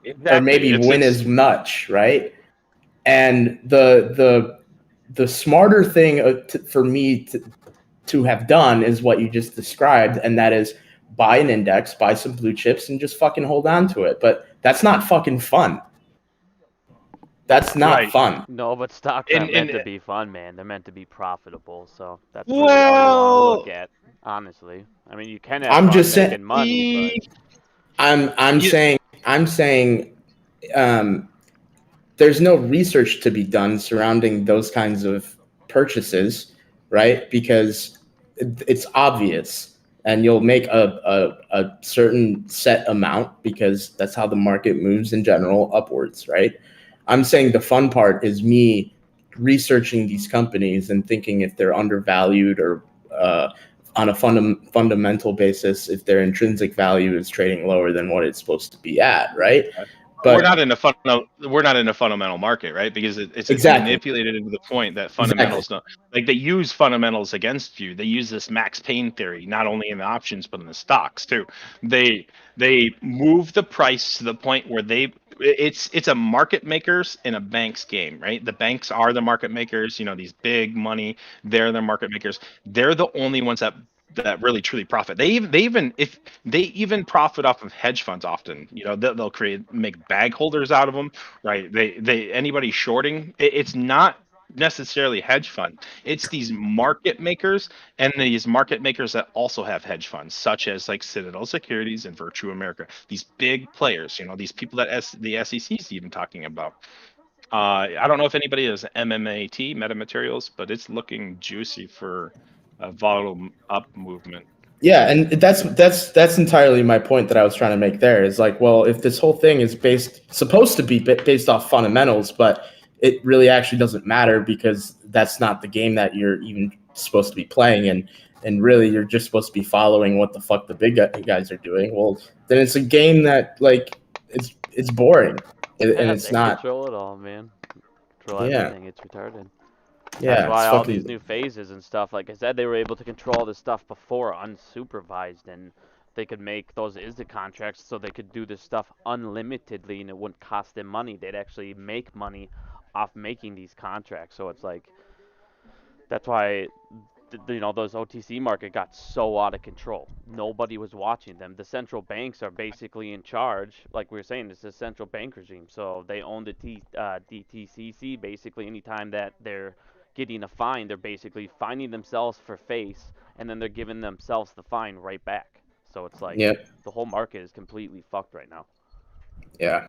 exactly. or maybe win as much, right? And the smarter thing for me to have done is what you just described, and that is buy an index, buy some blue chips, and just fucking hold on to it. But that's not fucking fun. That's not Right. fun. No, but stocks aren't meant to And be fun, man. They're meant to be profitable. So that's really all you want to look well, at, honestly. I mean, you can have I'm fun just saying. making money, but I'm you, saying um, there's no research to be done surrounding those kinds of purchases, right? Because it's obvious, and you'll make a certain set amount because that's how the market moves in general upwards, right? I'm saying the fun part is me researching these companies and thinking if they're undervalued or on a fundamental basis, if their intrinsic value is trading lower than what it's supposed to be at, right? we're But not in a fundamental market, right? Because it's exactly, manipulated into the point that exactly. fundamentals don't, like, they use fundamentals against you. They use this Max Payne theory, not only in the options but in the stocks too. They move the price to the point where it's a market makers in a bank's game, right? The banks are the market makers. These big money, they're the market makers. They're the only ones that really truly profit. They even profit off of hedge funds often. They'll make bag holders out of them, right? They anybody shorting, it's not necessarily hedge fund. It's these market makers, and these market makers that also have hedge funds, such as like Citadel Securities and Virtue America. These big players, these people that the SEC is even talking about. I don't know if anybody has MMAT, Metamaterials, but it's looking juicy for a volatile up movement. Yeah, and that's entirely my point that I was trying to make there. Is like, well, if this whole thing is supposed to be based off fundamentals, but it really actually doesn't matter because that's not the game that you're even supposed to be playing, and really you're just supposed to be following what the fuck the big guys are doing. Well, then it's a game that like it's boring, and yeah, it's they not. control it all, man. Control Yeah, everything. It's retarded. That's yeah, it's why all these fucking new phases and stuff, like I said, they were able to control this stuff before unsupervised, and they could make those ISDA contracts so they could do this stuff unlimitedly, and it wouldn't cost them money. They'd actually make money off making these contracts. So it's like that's why those OTC market got so out of control. Nobody was watching them. The central banks are basically in charge. Like we were saying, it's a central bank regime. So they own the DTCC. Basically, anytime that they're getting a fine, they're basically fining themselves for face, and then they're giving themselves the fine right back. So it's like yeah, the whole market is completely fucked right now. yeah.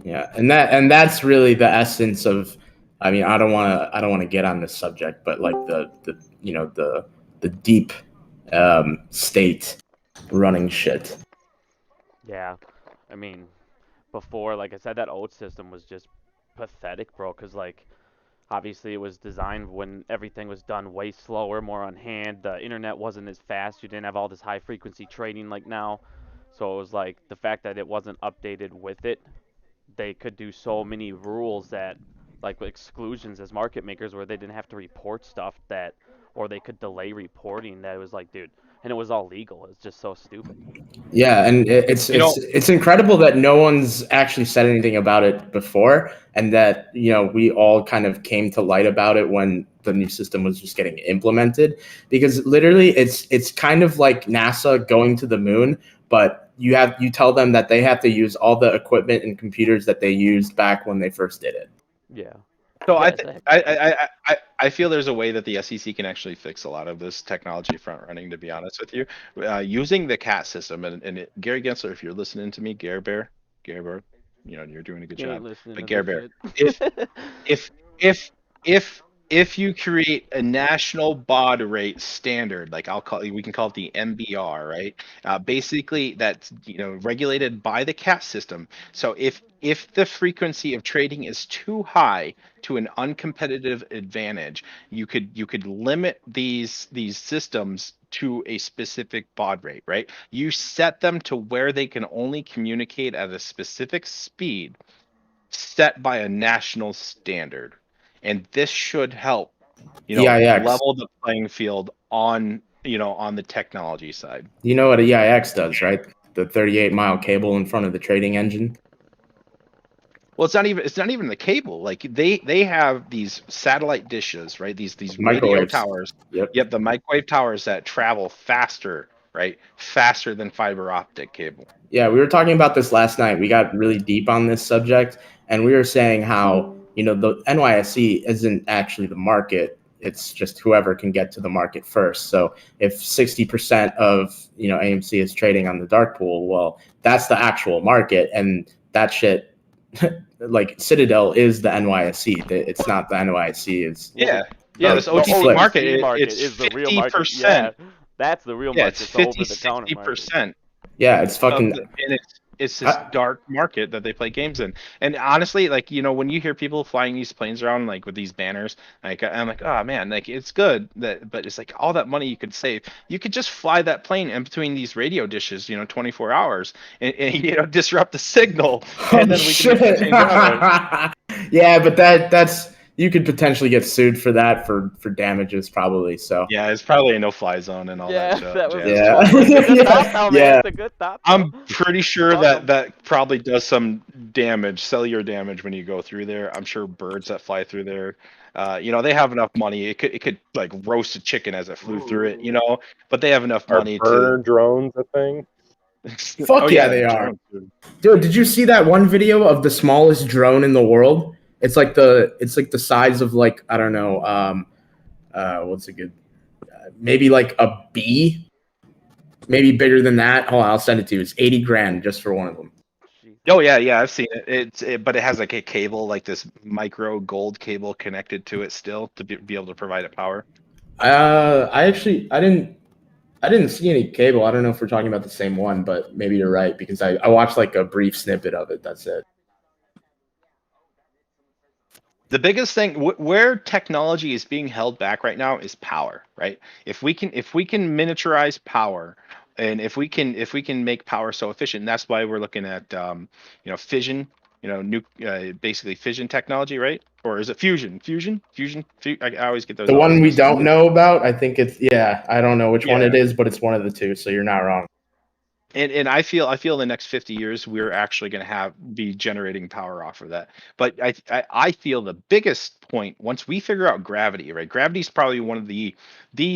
Yeah, and that's really the essence of. I mean, I don't want to get on this subject, but like the the deep state running shit. Yeah, I mean, before, like I said, that old system was just pathetic, bro. Cause like obviously, it was designed when everything was done way slower, more on hand. The internet wasn't as fast. You didn't have all this high frequency trading like now. So it was like the fact that it wasn't updated with it, they could do so many rules that, like exclusions as market makers, where they didn't have to report stuff that, or they could delay reporting. That it was like, dude, and it was all legal. It's just so stupid. Yeah, and You know, it's incredible that no one's actually said anything about it before, and that we all kind of came to light about it when the new system was just getting implemented. Because literally, it's kind of like NASA going to the moon, but you tell them that they have to use all the equipment and computers that they used back when they first did it. Yeah. So Yeah, I, it's th- a, I feel there's a way that the SEC can actually fix a lot of this technology front running. To be honest with you, using the CAT system, Gary Gensler, if you're listening to me, Gary Bear, you're doing a good you ain't job. listening But to Gary this Bear, if shit. if if if if you create a national baud rate standard, like we can call it the MBR, right? Basically, that's regulated by the CAT system. So if the frequency of trading is too high to an uncompetitive advantage, you could limit these systems to a specific baud rate, right? You set them to where they can only communicate at a specific speed set by a national standard. And this should help, EIX. level the playing field on the technology side. You know what a EIX does, right? The 38-mile cable in front of the trading engine. Well, it's not even the cable. Like they have these satellite dishes, right? These radio Microwaves. towers. Yep. Yep, the microwave towers that travel faster, right? Faster than fiber optic cable. Yeah, we were talking about this last night. We got really deep on this subject. and we were saying how, you know, the NYSE isn't actually the market. It's just whoever can get to the market first. So if 60% of, you know, AMC is trading on the dark pool, well, that's the actual market, and that shit, like Citadel is the NYSE. It's not the NYSE. It's Yeah, The, this the OTC flip. market, OTC market it's is the real market. 50%. Yeah, that's the real Yeah, market. it's The over-the-counter 50, market. 60%. Yeah, it's fucking. And it's this I, dark market that they play games in. And honestly, like, you know, when you hear people flying these planes around like with these banners, like I'm like, oh man, like it's good that, but it's like all that money you could save. You could just fly that plane in between these radio dishes, you know, 24 hours, and you know, disrupt the signal, and then we can make the change that way. Yeah, but that's you could potentially get sued for that for damages probably. So Yeah, it's probably a no-fly zone and all Yeah, that that was jazz. yeah, it's a good thought though, man. yeah. It's a good thought though. I'm pretty sure Welcome. that probably does some damage, cellular damage when you go through there. I'm sure birds that fly through there, you know, they have enough money. It could like roast a chicken as it flew through it, you know, but they have enough Are money to. burner drones a thing? Oh Fuck yeah, yeah, they the are. drone, dude. Dude, did you see that one video of the smallest drone in the world? It's like the size of, like, I don't know, what's a good, maybe like a bee, maybe bigger than that. Hold on, I'll send it to you. It's 80 grand just for one of them. Jeez. Oh yeah, I've seen it. But it has like a cable, like this micro gold cable connected to it still to be able to provide it power. I didn't see any cable. I don't know if we're talking about the same one, but maybe you're right, because I watched like a brief snippet of it. That's it. The biggest thing where technology is being held back right now is power, right? If we can miniaturize power, and if we can make power so efficient, that's why we're looking at you know, fission, you know, basically fission technology, right? Or is it fusion? I always get those The all one we mixed up. don't know about, I think it's, yeah, I don't know which one Yeah. it is, but it's one of the two, so you're not wrong. And I feel in the next 50 years we're actually going to be generating power off of that. But I feel the biggest point, once we figure out gravity, right? Gravity is probably one of the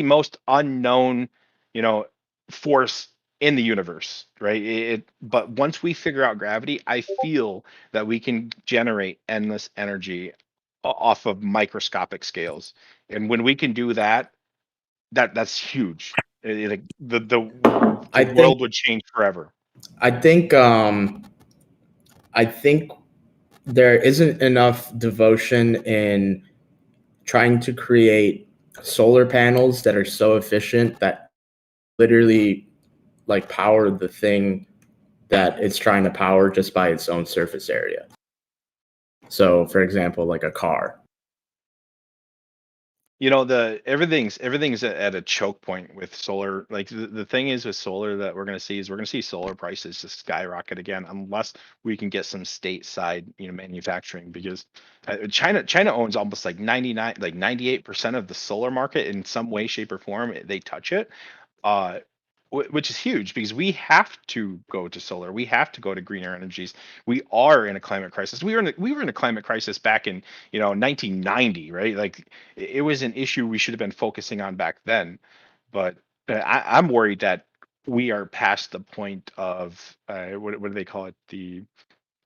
most unknown, you know, force in the universe, right? But once we figure out gravity, I feel that we can generate endless energy off of microscopic scales. And when we can do that, that's huge. Like the I world think would change forever. I think I think there isn't enough devotion in trying to create solar panels that are so efficient that literally like power the thing that it's trying to power just by its own surface area. So, for example, like a car. You know, everything's at a choke point with solar. Like the thing is with solar that we're going to see is we're going to see solar prices just skyrocket again unless we can get some stateside, you know, manufacturing, because China owns almost like 98% of the solar market in some way, shape, or form. They touch it. Uh, which is huge because we have to go to solar. We have to go to greener energies. We are in a climate crisis. We were in a climate crisis back in, you know, 1990, right? Like it was an issue we should have been focusing on back then. But I'm worried that we are past the point of what do they call it?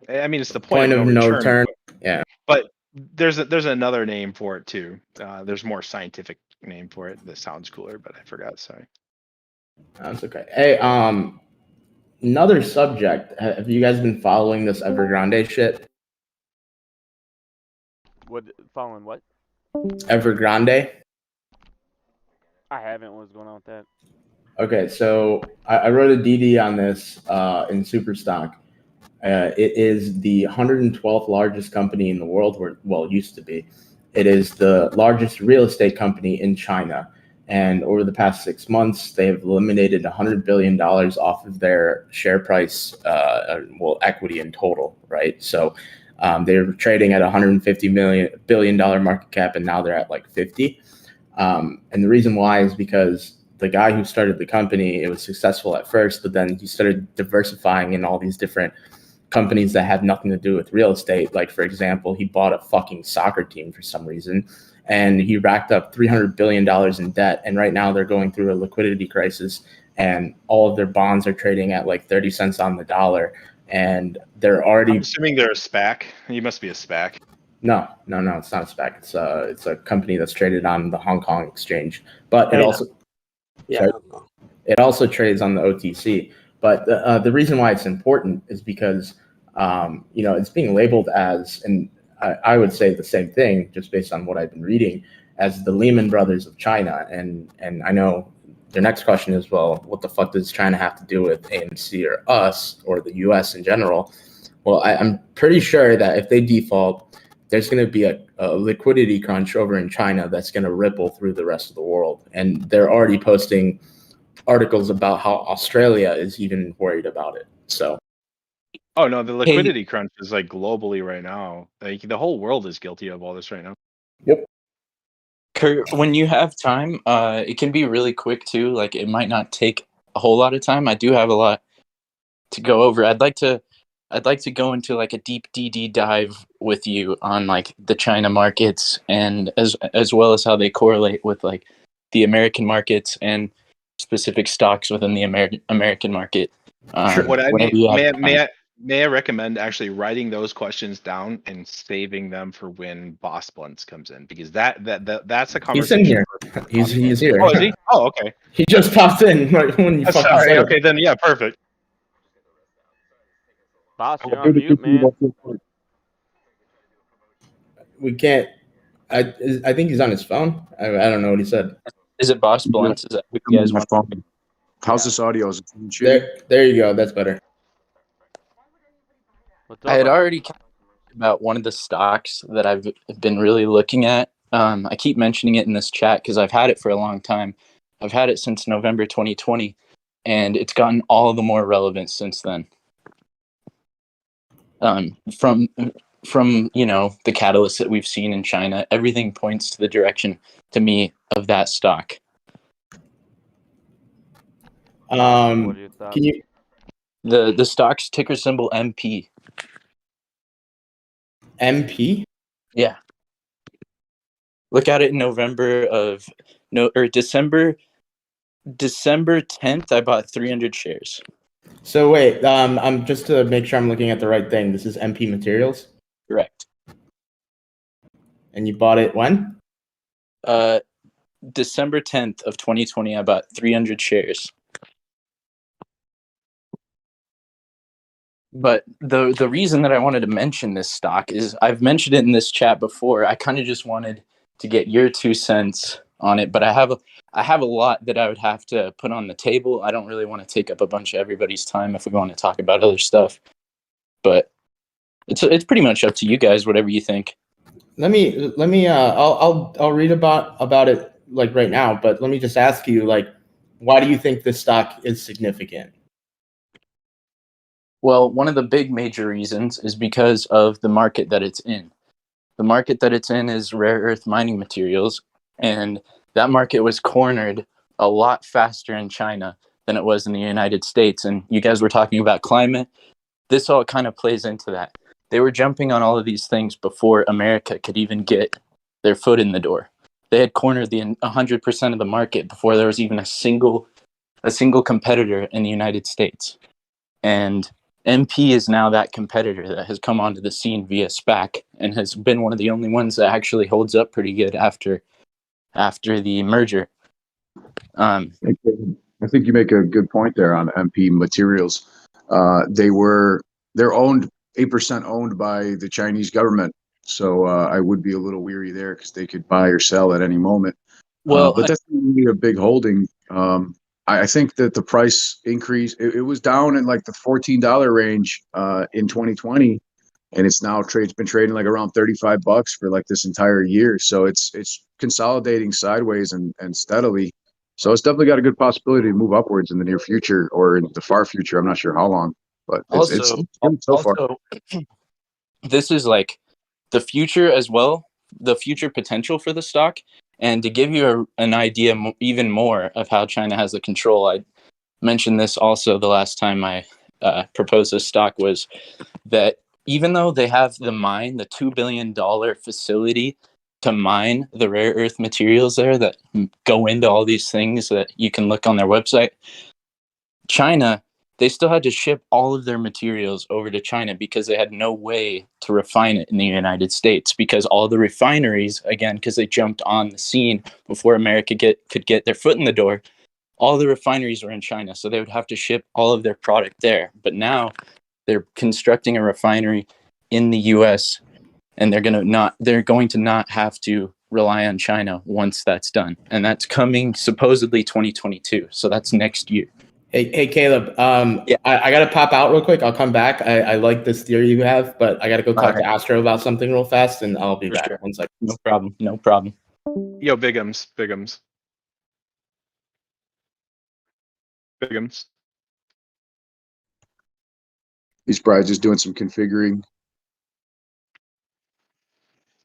I mean, it's the point Point of no of no return. return. Yeah. But there's another name for it too. There's more scientific name for it that sounds cooler, but I forgot. Sorry. That's okay. Hey, another subject. Have you guys been following this Evergrande shit? What following what? Evergrande? I haven't. What's going on with that? Okay, so I wrote a DD on this in Superstock. It is the 112th largest company in the world, well, it used to be. It is the largest real estate company in China. And over the past 6 months, they have eliminated $100 billion off of their share price, equity in total, right? So they were trading at $150 billion market cap, and now they're at like 50. And the reason why is because the guy who started the company, it was successful at first, but then he started diversifying in all these different companies that had nothing to do with real estate. Like, for example, he bought a fucking soccer team for some reason, and he racked up $300 billion in debt. And right now they're going through a liquidity crisis, and all of their bonds are trading at like 30 cents on the dollar. and they're I'm already assuming they're a SPAC. You must be a SPAC. no, it's not a SPAC. It's a company that's traded on the Hong Kong exchange, but it China. also Yeah. sorry, it also trades on the OTC. But the reason why it's important is because it's being labeled as, and I would say the same thing just based on what I've been reading, as the Lehman Brothers of China. And I know the next question is, well, what the fuck does China have to do with AMC or us or the US in general? Well, I'm pretty sure that if they default, there's going to be a liquidity crunch over in China that's going to ripple through the rest of the world. And they're already posting articles about how Australia is even worried about it. So, Oh no, the liquidity crunch is like globally right now. Like the whole world is guilty of all this right now. yep. Kurt, when you have time, it can be really quick too. Like it might not take a whole lot of time. I do have a lot to go over. I'd like to go into like a deep DD dive with you on like the China markets and as well as how they correlate with like the American markets and specific stocks within the American market. Sure. What I whenever mean, you have time. may I recommend actually writing those questions down and saving them for when Boss Blunts comes in, because that's a He's conversation. in here. for He's here. Oh, is he? Oh, okay. He just popped in right when you fucking Sorry. said Okay, it. then yeah, perfect. Boss, you're on mute, man. We can't. I think he's on his phone. I don't know what he said. Is it Boss Blunts? Is that what you guys want? How's Yeah. this audio? Is it shitty? There you go. That's better. What's I up, had buddy? already talked about one of the stocks that I've been really looking at. I keep mentioning it in this chat because I've had it for a long time. I've had it since November 2020, and it's gotten all the more relevant since then. From the catalysts that we've seen in China, everything points to the direction, to me, of that stock. What are your thoughts? Can you The stock's ticker symbol MP. MP? Yeah. Look at it in December 10th. I bought 300 shares. So wait, I'm just to make sure I'm looking at the right thing. This is MP Materials, Correct. and you bought it when? December 10th of 2020, I bought 300 shares. But the reason that I wanted to mention this stock is I've mentioned it in this chat before. I kind of just wanted to get your 2 cents on it, but I have a lot that I would have to put on the table. I don't really want to take up a bunch of everybody's time if we want to talk about other stuff. But it's pretty much up to you guys, whatever you think. Let me I'll read about it like right now, but let me just ask you, like, why do you think this stock is significant? Well, one of the big major reasons is because of the market that it's in. The market that it's in is rare earth mining materials, and that market was cornered a lot faster in China than it was in the United States. And you guys were talking about climate. This all kind of plays into that. They were jumping on all of these things before America could even get their foot in the door. They had cornered 100% of the market before there was even a single competitor in the United States. And MP is now that competitor that has come onto the scene via SPAC and has been one of the only ones that actually holds up pretty good after the merger. I think you make a good point there on MP Materials. They're owned 8% owned by the Chinese government, so I would be a little weary there because they could buy or sell at any moment. Well, but that's really a big holding. I think that the price increase, it was down in like the $14 range in 2020, and it's now been trading like around $35 for like this entire year. So it's consolidating sideways and steadily. So it's definitely got a good possibility to move upwards in the near future or in the far future. I'm not sure how long, but it's good so far. This is like the future as well, the future potential for the stock. And to give you an idea even more of how China has the control, I mentioned this also the last time I proposed this stock, was that even though they have the $2 billion facility to mine the rare earth materials there that go into all these things that you can look on their website, China they still had to ship all of their materials over to China because they had no way to refine it in the United States, because all the refineries, again, because they jumped on the scene before America could get their foot in the door, all the refineries were in China. So they would have to ship all of their product there. But now they're constructing a refinery in the US, and they're going to not have to rely on China once that's done. And that's coming supposedly 2022. So that's next year. Hey, Caleb. Yeah. I gotta pop out real quick. I'll come back. I like this theory you have, but I gotta go talk Alright. to Astro about something real fast, and I'll be For back. sure. 1 second. No problem. No problem. Yo, Biggums. He's probably just doing some configuring.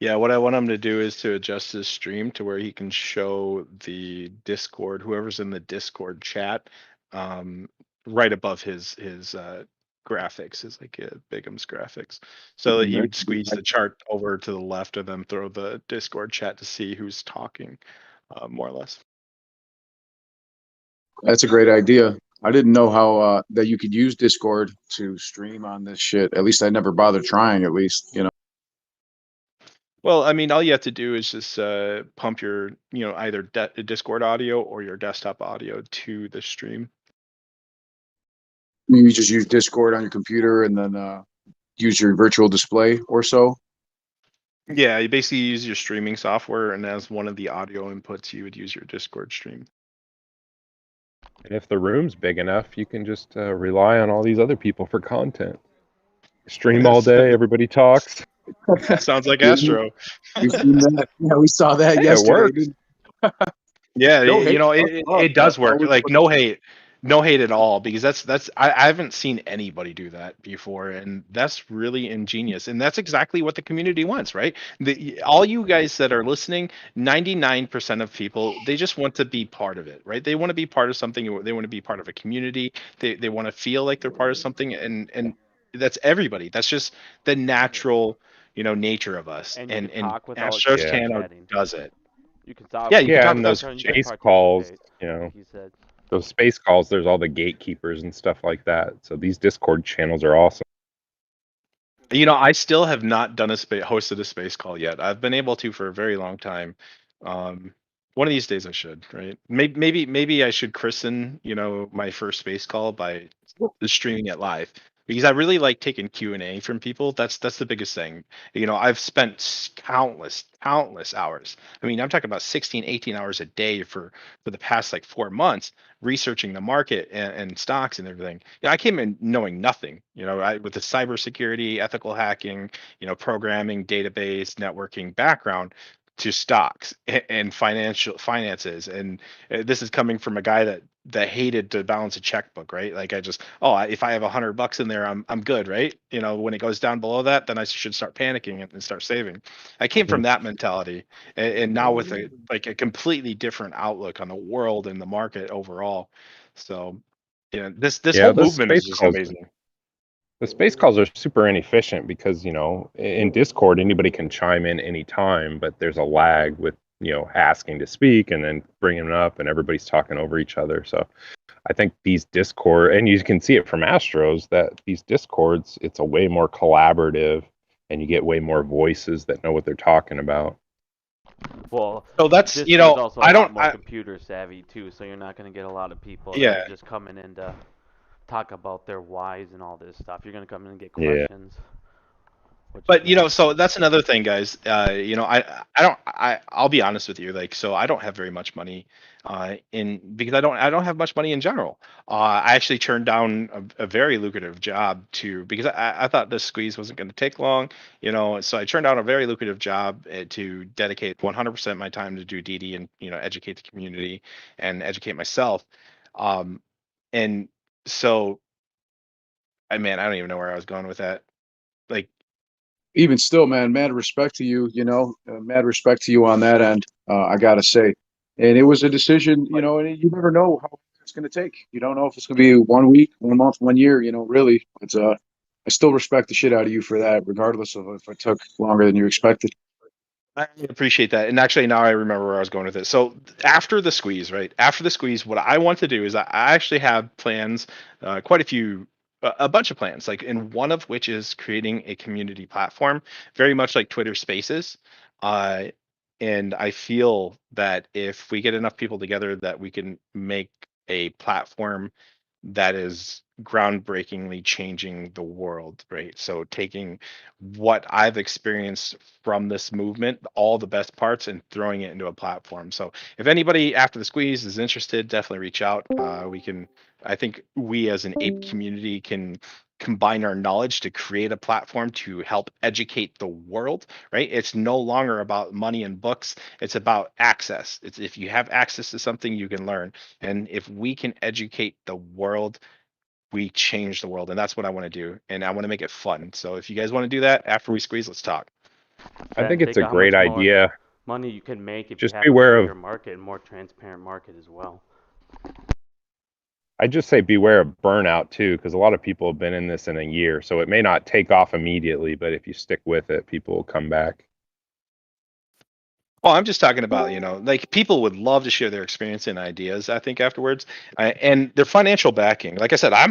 Yeah, what I want him to do is to adjust his stream to where he can show the Discord, whoever's in the Discord chat, right above his graphics, his like Bigum's graphics, so that he would squeeze the chart over to the left and then throw the Discord chat to see who's talking, more or less. That's a great idea. I didn't know how that you could use Discord to stream on this shit. At least I never bothered trying. At least, you know. Well, I mean, all you have to do is just pump your, either Discord audio or your desktop audio to the stream. You just use Discord on your computer and then use your virtual display or so. Yeah, you basically use your streaming software, and as one of the audio inputs, you would use your Discord stream. And if the room's big enough, you can just rely on all these other people for content. Stream all day, everybody talks. Sounds like Astro. We've seen that. Yeah, we saw that Hey, yesterday. it works. Yeah, No hate. it does work. Like no hate at all, because that's I haven't seen anybody do that before, and that's really ingenious, and that's exactly what the community wants, right? All you guys that are listening, 99% of people, they just want to be part of it, right? They want to be part of something. They want to be part of a community. They want to feel like they're part of something, and that's everybody. That's just the natural, nature of us. And you can talk without Astro's Yeah. Cano chatting. does it. You can talk. Yeah, you can Yeah, talk and without those you can chase calls, participate, like he said. those space calls, there's all the gatekeepers and stuff like that. So these Discord channels are awesome. I still have not done hosted a space call yet. I've been able to for a very long time. One of these days I should, right? Maybe I should christen, my first space call by streaming it live, because I really like taking Q&A from people. That's the biggest thing. I've spent countless hours. I mean, I'm talking about 16, 18 hours a day for the past like 4 months researching the market and stocks and everything. I came in knowing nothing, with the cybersecurity, ethical hacking, programming, database, networking background to stocks and finances. And this is coming from a guy that hated to balance a checkbook, right? Like if I have $100 in there, I'm good, right? When it goes down below that, then I should start panicking and start saving. I came from that mentality, and now with a completely different outlook on the world and the market overall. So, this whole those movement is space just calls, amazing. the space calls are super inefficient because, in Discord, anybody can chime in anytime, but there's a lag with, asking to speak and then bringing it up, and everybody's talking over each other. So I think these Discord, and you can see it from Astros, that these Discords, it's a way more collaborative, and you get way more voices that know what they're talking about. Well, So that's, this is also I a lot don't, more computer savvy too, so you're not going to get a lot of people that Yeah. are just coming in to talk about their whys and all this stuff. You're going to come in and get Yeah. questions. But so that's another thing, guys. I'll be honest with you. Like, so I don't have very much money, because I don't have much money in general. I actually turned down a very lucrative job because I thought this squeeze wasn't going to take long, So I turned down a very lucrative job to dedicate 100% of my time to do DD and educate the community and educate myself. And so, I don't even know where I was going with that. Like, Even still, man, mad respect to you. Mad respect to you on that end. I gotta say, and it was a decision. And you never know how long it's gonna take. You don't know if it's gonna be 1 week, 1 month, 1 year. Really, it's I still respect the shit out of you for that, regardless of if it took longer than you expected. I appreciate that. And actually, now I remember where I was going with it. So after the squeeze, right? After the squeeze, what I want to do is I actually have plans, quite a few, a bunch of plans, like, and one of which is creating a community platform, very much like Twitter Spaces. Uh, and I feel that if we get enough people together, that we can make a platform that is groundbreakingly changing the world, right? So taking what I've experienced from this movement, all the best parts, and throwing it into a platform. So if anybody after the squeeze is interested, definitely reach out. We can, I think we as an ape community can combine our knowledge to create a platform to help educate the world, right? It's no longer about money and books. It's about access. It's if you have access to something, you can learn. And if we can educate the world, we change the world. And that's what I want to do. And I want to make it fun. So if you guys want to do that after we squeeze, let's talk. I Yeah, think and it's think a of how great much more idea. money you can make if you Just have a beware of bigger market and more transparent market as well. I just say beware of burnout too, because a lot of people have been in this in a year, so it may not take off immediately, but if you stick with it, people will come back. Well, I'm just talking about, like people would love to share their experience and ideas, I think afterwards, and their financial backing. Like I said, I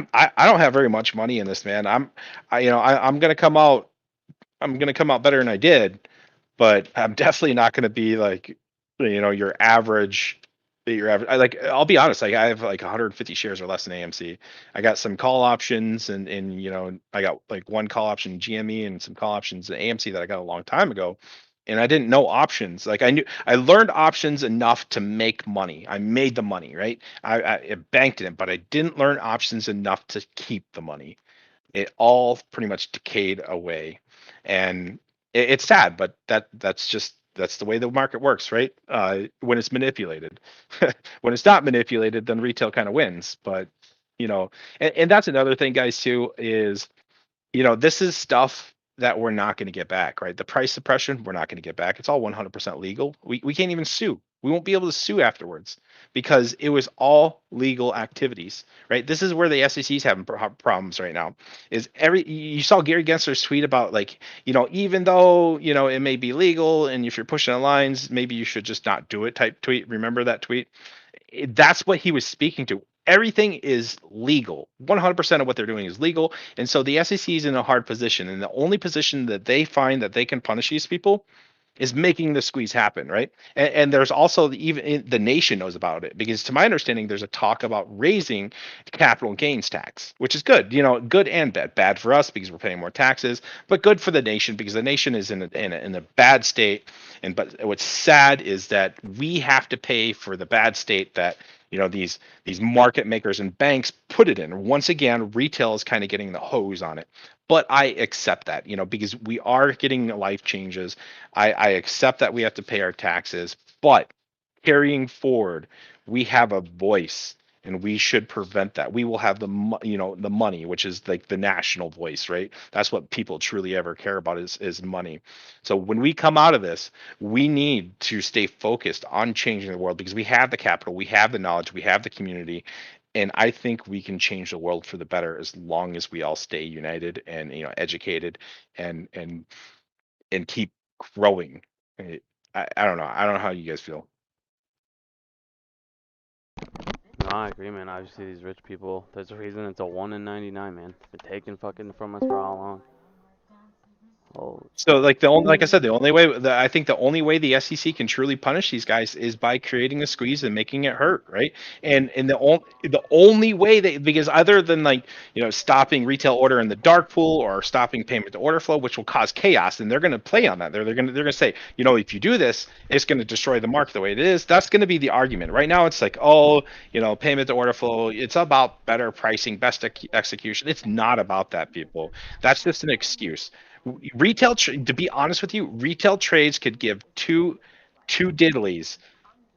don't have very much money in this, man. I'm going to come out, better than I did, but I'm definitely not going to be like, your average. I'll be honest. Like I have like 150 shares or less in AMC. I got some call options, and I got like one call option in GME and some call options in AMC that I got a long time ago. And I didn't know options. Like I learned options enough to make money. I made the money, right? I banked in it, but I didn't learn options enough to keep the money. It all pretty much decayed away, and it's sad, but that's the way the market works, right? When it's manipulated. When it's not manipulated, then retail kind of wins. But and that's another thing, guys, too, is this is stuff that we're not going to get back, right? The price suppression, we're not going to get back. It's all 100% legal. We can't even sue. We won't be able to sue afterwards because it was all legal activities, right? This is where the SEC's having problems right now. Is you saw Gary Gensler's tweet about like, even though, it may be legal and if you're pushing the lines, maybe you should just not do it type tweet. Remember that tweet? That's what he was speaking to. Everything is legal. 100% of what they're doing is legal. And so the SEC is in a hard position. And the only position that they find that they can punish these people is making the squeeze happen, right? And there's also the nation knows about it because, to my understanding, there's a talk about raising capital gains tax, which is good, good and bad. Bad for us because we're paying more taxes, but good for the nation because the nation is in a bad state. And but what's sad is that we have to pay for the bad state that these market makers and banks put it in. Once again, retail is kind of getting the hose on it. But I accept that, because we are getting life changes. I accept that we have to pay our taxes, but carrying forward, we have a voice and we should prevent that. We will have the money, which is like the national voice, right? That's what people truly ever care about is money. So when we come out of this, we need to stay focused on changing the world because we have the capital, we have the knowledge, we have the community, and I think we can change the world for the better as long as we all stay united and educated and keep growing. I don't know. I don't know how you guys feel. No, I agree, man. Obviously, these rich people, there's a reason it's a 1 in 99, man. Been taken fucking from us for how long? Oh, So like I said, the only way I think the only way the SEC can truly punish these guys is by creating a squeeze and making it hurt, right? And the only way because other than like stopping retail order in the dark pool or stopping payment to order flow, which will cause chaos, and they're going to play on that. They're going to say, if you do this, it's going to destroy the market the way it is. That's going to be the argument. Right now, it's like, payment to order flow. It's about better pricing, best execution. It's not about that, people. That's just an excuse. To be honest with you, retail trades could give two diddlies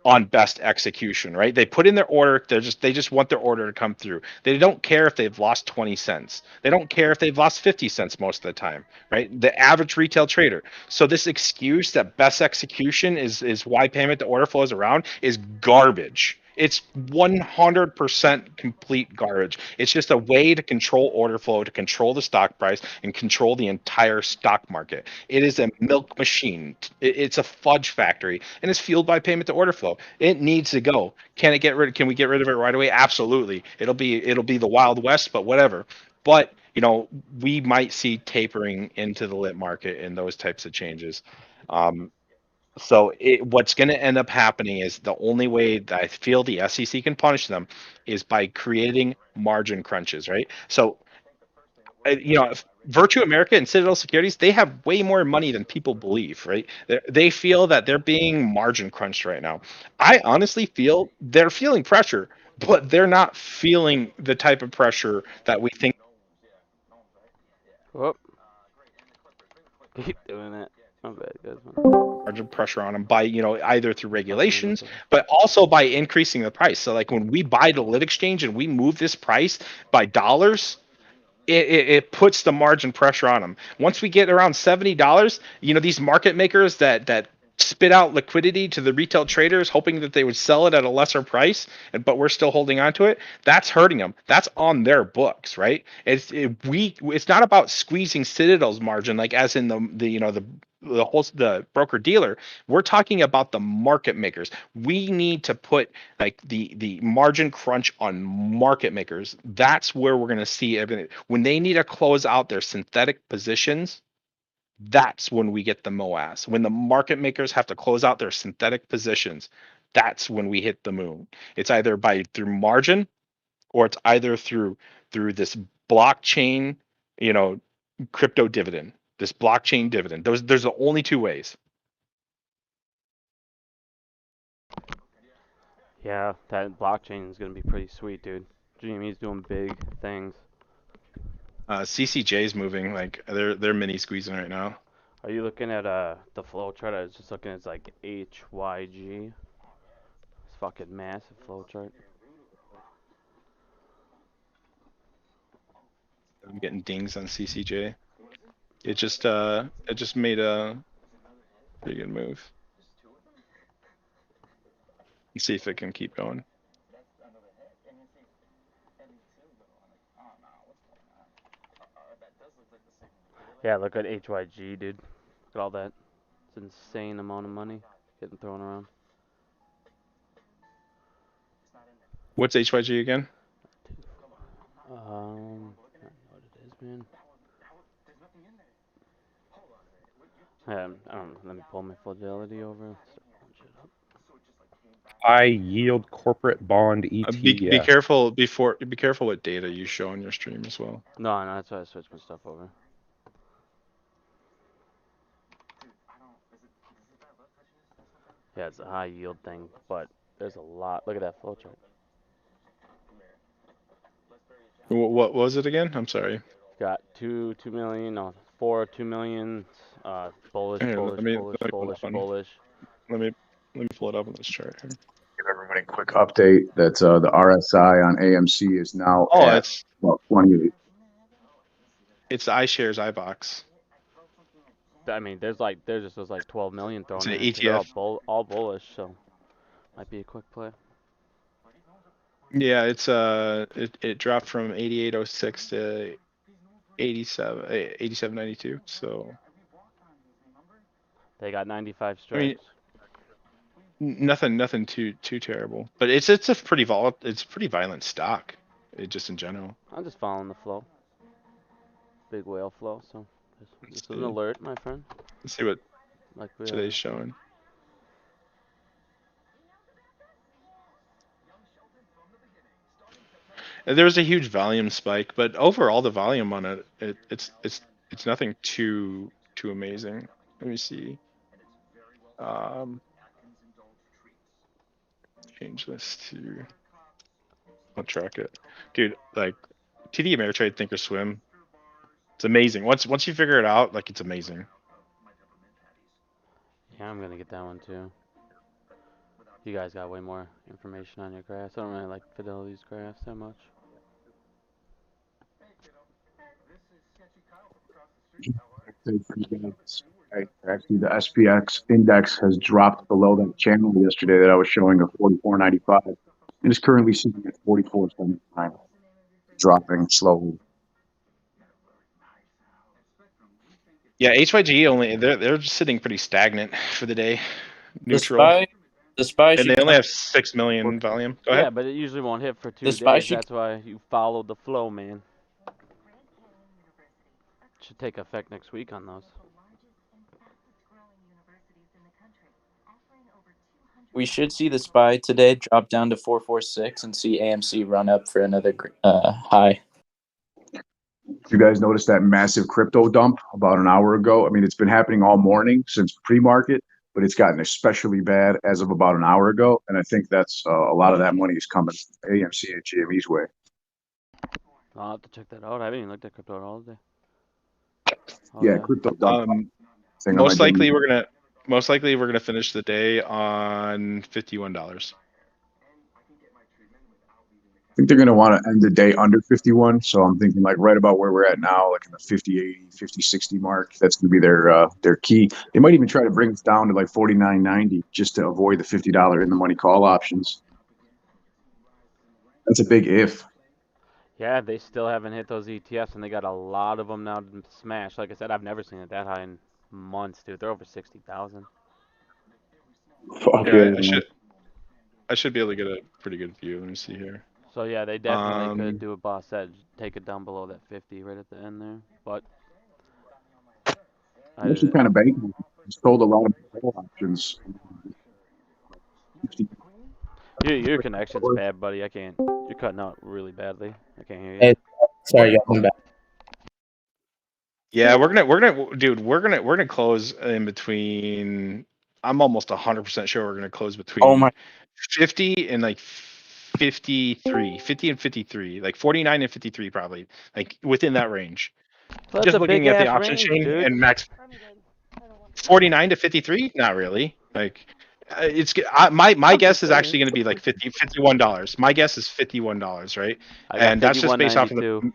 on best execution, right? They put in their order, they just want their order to come through. They don't care if they've lost 20 cents. They don't care if they've lost 50 cents most of the time, right? The average retail trader. So this excuse that best execution is why payment to order flows around is garbage. It's 100% complete garbage. It's just a way to control order flow, to control the stock price, and control the entire stock market. It is a milk machine. It's a fudge factory, and it's fueled by payment to order flow. It needs to go. Can we get rid of it right away? Absolutely. It'll be the Wild West, but whatever. But we might see tapering into the lit market and those types of changes. So what's going to end up happening is the only way that I feel the SEC can punish them is by creating margin crunches, right? So, Virtue America and Citadel Securities, they have way more money than people believe, right? They feel that they're being margin crunched right now. I honestly feel they're feeling pressure, but they're not feeling the type of pressure that we think. Whoop. Keep doing it. My bad, guys. Margin pressure on them by either through regulations, but also by increasing the price. So like when we buy the lit exchange and we move this price by dollars, it puts the margin pressure on them. Once we get around $70, these market makers that spit out liquidity to the retail traders hoping that they would sell it at a lesser price, but we're still holding on to it, that's hurting them. That's on their books, right? It's not about squeezing Citadel's margin, like as in the broker dealer. We're talking about the market makers. We need to put like the margin crunch on market makers. That's where we're going to see everything. When they need to close out their synthetic positions, that's when we get the MOAS. When the market makers have to close out their synthetic positions, that's when we hit the moon. It's either through margin, or it's either through this blockchain, crypto dividend, this blockchain dividend. There's the only two ways. Yeah, that blockchain is gonna be pretty sweet, dude. GME's doing big things. CCJ's moving, like they're mini squeezing right now. Are you looking at the flow chart? I was just looking at like HYG. It's fucking massive flow chart. I'm getting dings on CCJ. It just made a pretty good move. Let's see if it can keep going. Yeah, look at HYG, dude. Look at all that. It's an insane amount of money getting thrown around. What's HYG again? I don't know what it is, man. I don't know. Let me pull my fidelity over. Start pulling shit up. High yield corporate bond ETF. Be careful be careful what data you show on your stream as well. No, that's why I switched my stuff over. Yeah, it's a high yield thing, but there's a lot. Look at that flow chart. What was it again? I'm sorry. Got 2 million, no, 4 2 million. Bullish, Here, bullish, bullish, bullish. Let me pull it up on this chart here. Give everybody a quick update that the RSI on AMC is now at it's about 28. It's the iShares iBox. I mean, there's just was like 12 million thrown It's an in. They're ETF. all bullish, so might be a quick play. Yeah, it's it dropped from 88.06 to 87.92. So they got 95 strikes. I mean, nothing too terrible, but it's a pretty violent stock, just in general. I'm just following the flow. Big whale flow, so this is an alert, my friend. Let's see what like today's showing. There was a huge volume spike, but overall the volume on it's nothing too amazing. Let me see. Change this to. I'll track it, dude. Like TD Ameritrade Thinkorswim. It's amazing. Once you figure it out, like it's amazing. Yeah, I'm gonna get that one too. You guys got way more information on your graphs. I don't really like Fidelity's graphs that much. Actually, the SPX index has dropped below that channel yesterday that I was showing of 44.95. and is currently sitting at 44.79, dropping slowly. Yeah, HYG only they're just sitting pretty stagnant for the day, neutral, The SPY and they should only come. have 6 million volume. Go Yeah, ahead. but it usually won't hit for The 2 SPY days. should. That's why you follow the flow, man. Should take effect next week on those. We should see the SPY today drop down to 446 and see AMC run up for another high. You guys notice that massive crypto dump about an hour ago? I mean, it's been happening all morning since pre-market, but it's gotten especially bad as of about an hour ago. And I think that's a lot of that money is coming AMC and GME's way. I'll have to check that out. I haven't even looked at crypto at all today. Oh, Yeah, crypto dump. Thing on my Most likely daily- we're gonna finish the day on $51. I think they're going to want to end the day under 51. So I'm thinking like right about where we're at now, like in the 50, 80, 50, 60 mark. That's going to be their key. They might even try to bring it down to like 49.90 just to avoid the $50 in the money call options. That's a big if. Yeah, they still haven't hit those ETFs, and they got a lot of them now to smash. Like I said, I've never seen it that high in months, dude. They're over 60,000. Fuck Yeah, yeah, I should be able to get a pretty good view. Let me see here. So yeah, they definitely could do what Boss said, take it down below that 50 right at the end there. But I'm actually kind of banking. It's sold a lot of call options. your connection's bad, buddy. I can't. You're cutting out really badly. I can't hear you. Hey, sorry, y'all, I'm back. Yeah, we're gonna close in between. I'm almost 100% sure we're gonna close between Oh my! 50 and like 53, 50 and 53, like 49 and 53 probably, like within that range. So that's Just a big looking at the ass option range, chain dude. and max 49 to 53, not really. Like my guess is actually going to be like $51. My guess is $51, right? I got And that's just based off of 51.92.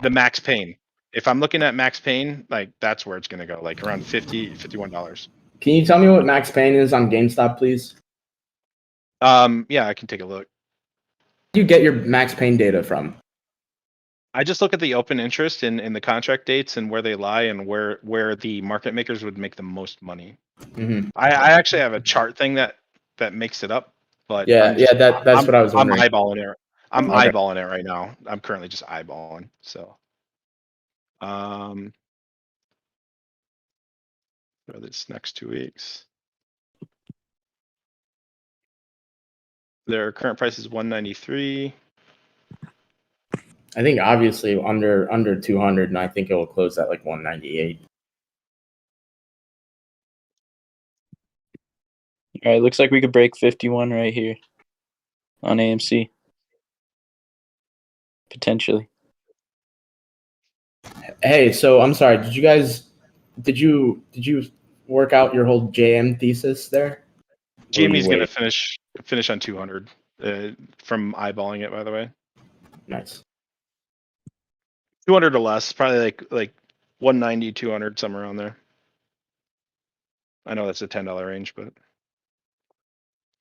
the max pain. If I'm looking at max pain, like that's where it's going to go, like around $51. Can you tell me what max pain is on GameStop, please? Yeah, I can take a look. Where do you get your max pain data from? I just look at the open interest in the contract dates and where they lie and where the market makers would make the most money. Mm-hmm. I actually have a chart thing that makes it up, but that's what I was wondering. I'm eyeballing it. I'm Okay. eyeballing it right now. I'm currently just eyeballing. So, for this next 2 weeks, their current price is 193. I think obviously under 200, and I think it will close at like 198. All right, looks like we could break 51 right here on AMC potentially. Hey, so I'm sorry. Did you work out your whole JM thesis there? GME's going to finish on 200 from eyeballing it, by the way. Nice. 200 or less, probably like 190, 200, somewhere around there. I know that's a $10 range, but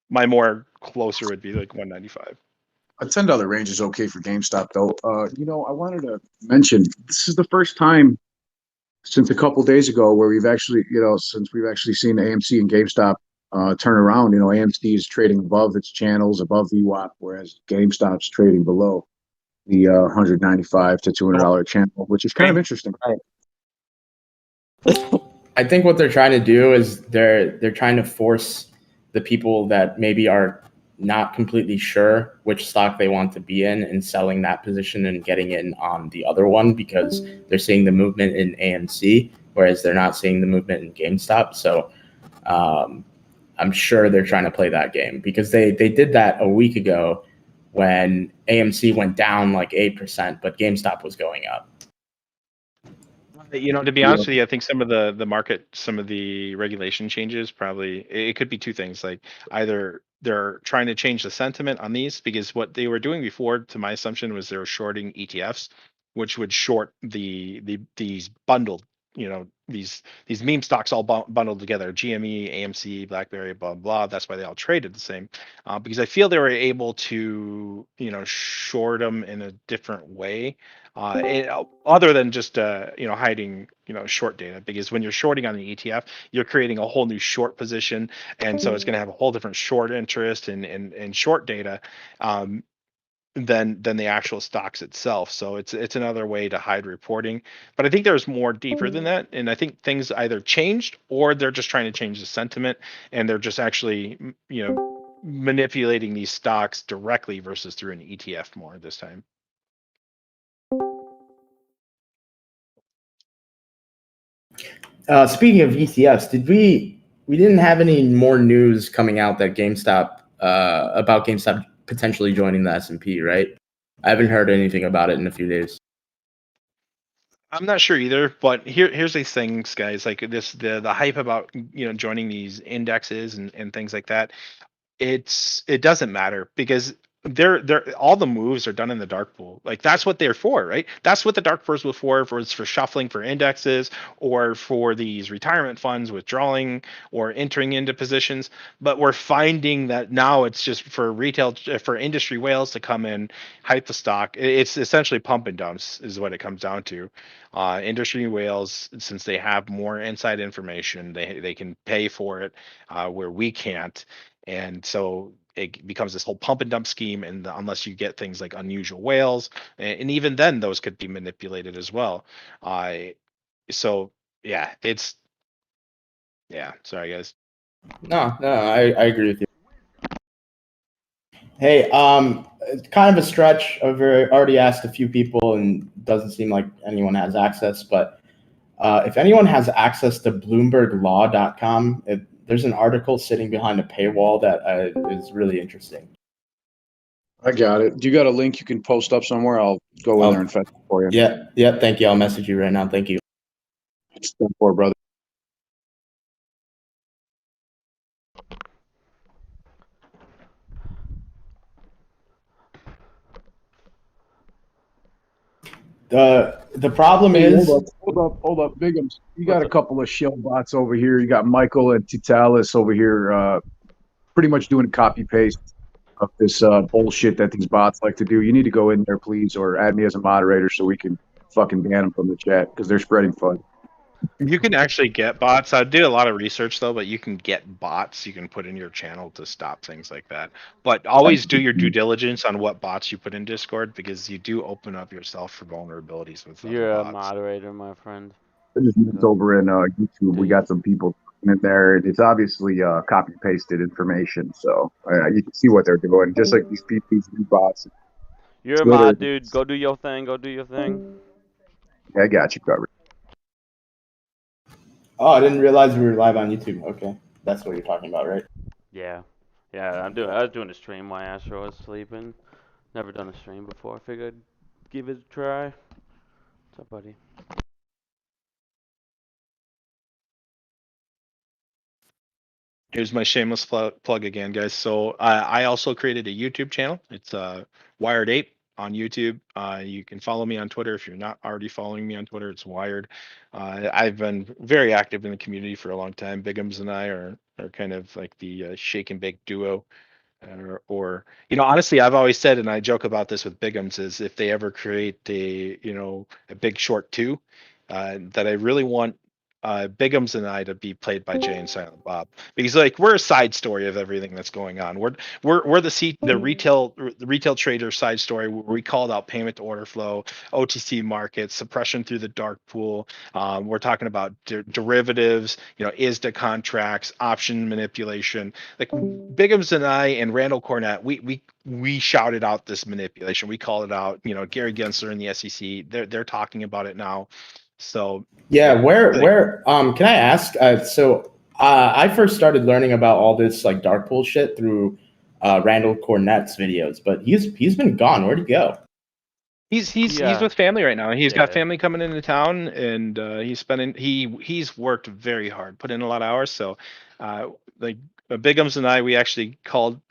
my more closer would be like 195. A $10 range is okay for GameStop, though. I wanted to mention this is the first time since a couple days ago where we've actually seen AMC and GameStop turn around. AMC is trading above its channels, above VWAP, whereas GameStop's trading below the $195 to $200 channel, which is kind of interesting. I think what they're trying to do is they're trying to force the people that maybe are not completely sure which stock they want to be in and selling that position and getting in on the other one because they're seeing the movement in AMC, whereas they're not seeing the movement in GameStop. So I'm sure they're trying to play that game because they did that a week ago when AMC went down like 8%, but GameStop was going up. To be honest with you, I think some of the market, some of the regulation changes, probably it could be two things. Like either they're trying to change the sentiment on these because what they were doing before, to my assumption, was they were shorting ETFs, which would short these bundled these meme stocks all bundled together, GME, AMC, BlackBerry, blah blah. That's why they all traded the same, because I feel they were able to short them in a different way, other than just hiding short data. Because when you're shorting on the ETF, you're creating a whole new short position, and so it's going to have a whole different short interest and short data. Than the actual stocks itself. So it's another way to hide reporting. But I think there's more deeper than that, and I think things either changed or they're just trying to change the sentiment, and they're just actually manipulating these stocks directly versus through an ETF more this time. Speaking of ETFs, we didn't have any more news coming out that GameStop about GameStop potentially joining the S&P, right? I haven't heard anything about it in a few days. I'm not sure either, but here's these things, guys. Like the hype about joining these indexes and things like that. It doesn't matter because they're all the moves are done in the dark pool. Like that's what they're for, right? That's what the dark pools were for it's for shuffling for indexes or for these retirement funds withdrawing or entering into positions. But we're finding that now it's just for retail, for industry whales to come in, hype the stock. It's essentially pump and dumps is what it comes down to. Industry whales, since they have more inside information, they can pay for it, where we can't. And so it becomes this whole pump and dump scheme, and unless you get things like unusual whales, and even then those could be manipulated as well. So yeah, sorry guys. No, I agree with you. Hey, it's kind of a stretch. I've already asked a few people, and doesn't seem like anyone has access. But if anyone has access to BloombergLaw.com, there's an article sitting behind a paywall that is really interesting. I got it. Do you got a link you can post up somewhere? I'll go in there and fetch it for you. Yeah. Thank you. I'll message you right now. Thank you. It's 10-4, brother. The problem is. Hold up, Biggums. You got a couple of shill bots over here. You got Michael and Titalis over here, pretty much doing a copy paste of this bullshit that these bots like to do. You need to go in there, please, or add me as a moderator so we can fucking ban them from the chat because they're spreading fun. You can actually get bots. I did a lot of research though, but you can get bots you can put in your channel to stop things like that. But always do your due diligence on what bots you put in Discord, because you do open up yourself for vulnerabilities with You're other a bots. moderator, my friend. I just looked over in YouTube. We got some people in there. It's obviously copy pasted information, so you can see what they're doing. Just like these bots. You're a mod, dude. Go do your thing. Go do your thing. Yeah, I got you covered. Oh, I didn't realize we were live on YouTube. Okay, that's what you're talking about, right? Yeah. I was doing a stream while Astro was sleeping. Never done a stream before. I figured I'd give it a try. What's up, buddy? Here's my shameless plug again, guys. So I also created a YouTube channel. It's Wired Ape on YouTube. You can follow me on Twitter if you're not already following me on Twitter. It's Wired. I've been very active in the community for a long time. Biggums and I are kind of like the shake and bake duo. Or honestly, I've always said, and I joke about this with Biggums, is if they ever create a Big Short 2, that I really want Biggums and I to be played by Jay and Silent Bob, because like we're a side story of everything that's going on. We're the retail trader side story where we called out payment to order flow, OTC markets, suppression through the dark pool. We're talking about derivatives, ISDA contracts, option manipulation. Like Biggums and I and Randall Cornett, we shouted out this manipulation. We called it out. Gary Gensler and the SEC, they're talking about it now. So yeah, where can I ask? I first started learning about all this like dark pool shit through Randall Cornett's videos, but he's been gone. Where'd he go? He's with family right now. He's got family coming into town, and he's worked very hard, put in a lot of hours. So, like Biggums and I, we actually called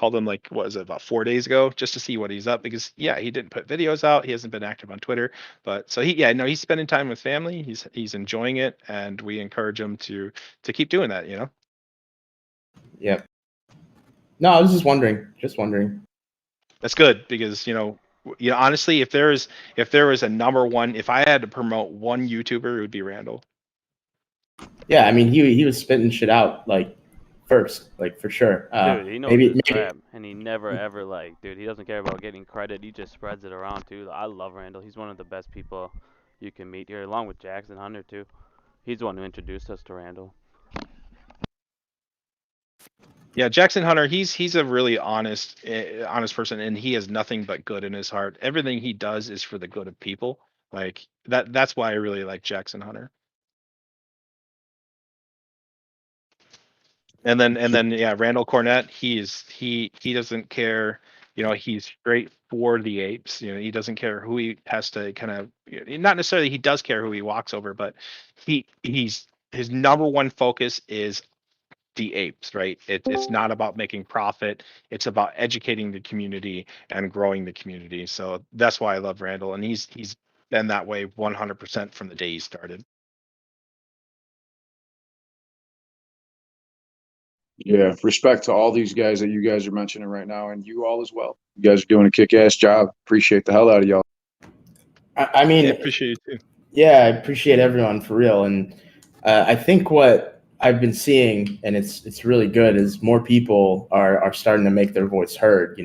him, like, what was it, about 4 days ago, just to see what he's up, because yeah, he didn't put videos out, he hasn't been active on Twitter, but so he's spending time with family, he's enjoying it, and we encourage him to keep doing that, Yep. No, I was just wondering. That's good, because honestly, if there was a number one, if I had to promote one YouTuber, it would be Randall. Yeah, I mean, he was spitting shit out like first, like for sure. Dude, he knows his crap, and he never ever dude, he doesn't care about getting credit. He just spreads it around too. I love Randall. He's one of the best people you can meet here, along with Jackson Hunter too. He's the one who introduced us to Randall. Yeah, Jackson Hunter, he's a really honest person, and he has nothing but good in his heart. Everything he does is for the good of people. Like that's why I really like Jackson Hunter. And then yeah, Randall Cornett, he doesn't care, he's straight for the apes. He doesn't care who he has to kind of, not necessarily he does care who he walks over, but he's his number one focus is the apes, right? It's not about making profit. It's about educating the community and growing the community. So that's why I love Randall, and he's been that way 100% from the day he started. Yeah, respect to all these guys that you guys are mentioning right now, and you all as well. You guys are doing a kick-ass job. Appreciate the hell out of y'all. I mean, Yeah, appreciate it too. yeah, I appreciate everyone for real, and I think what I've been seeing, and it's really good, is more people are starting to make their voice heard.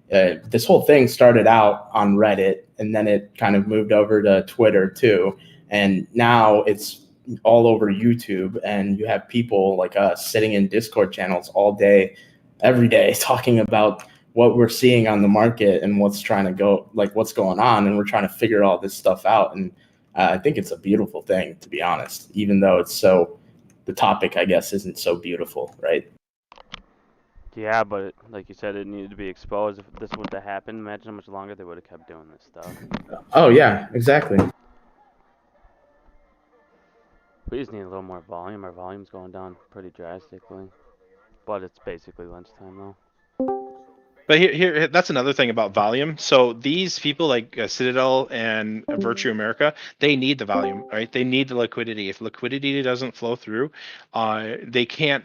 This whole thing started out on Reddit, and then it kind of moved over to Twitter too, and now it's all over YouTube, and you have people like us sitting in Discord channels all day, every day, talking about what we're seeing on the market and what's going on, and we're trying to figure all this stuff out. And I think it's a beautiful thing, to be honest, even though the topic, I guess, isn't so beautiful, right? Yeah, but like you said, it needed to be exposed. If this would have happened, imagine how much longer they would have kept doing this stuff. Oh yeah, exactly. We just need a little more volume. Our volume's going down pretty drastically. But it's basically lunchtime though. But here, that's another thing about volume. So these people like Citadel and Virtue America, they need the volume, right? They need the liquidity. If liquidity doesn't flow through, they can't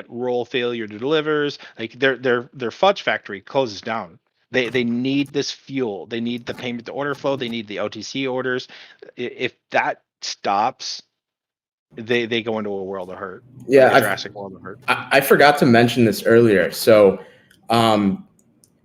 roll failure to delivers. Like their fudge factory closes down. They need this fuel. They need the payment to order flow. They need the OTC orders. If that stops, they go into a world of hurt. Yeah, like a drastic world of hurt. I forgot to mention this earlier. So,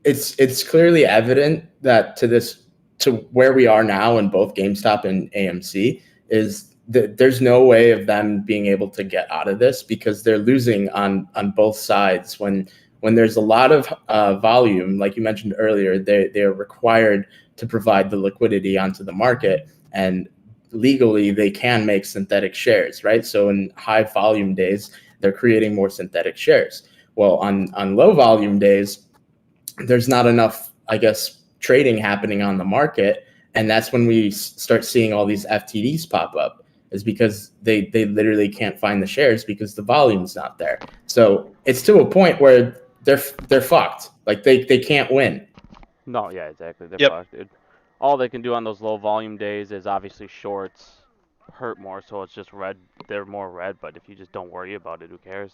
it's clearly evident that to where we are now in both GameStop and AMC is that there's no way of them being able to get out of this, because they're losing on both sides. When there's a lot of volume, like you mentioned earlier, they are required to provide the liquidity onto the market, and legally they can make synthetic shares, right? So in high volume days, they're creating more synthetic shares. Well, on low volume days, there's not enough, I guess, trading happening on the market, and that's when we start seeing all these FTDs pop up. Is because they literally can't find the shares because the volume's not there. So it's to a point where they're fucked. Like they can't win. No, yeah, exactly. They're Yep. fucked, dude. All they can do on those low volume days is obviously shorts hurt more, so it's just red. They're more red, but if you just don't worry about it, who cares?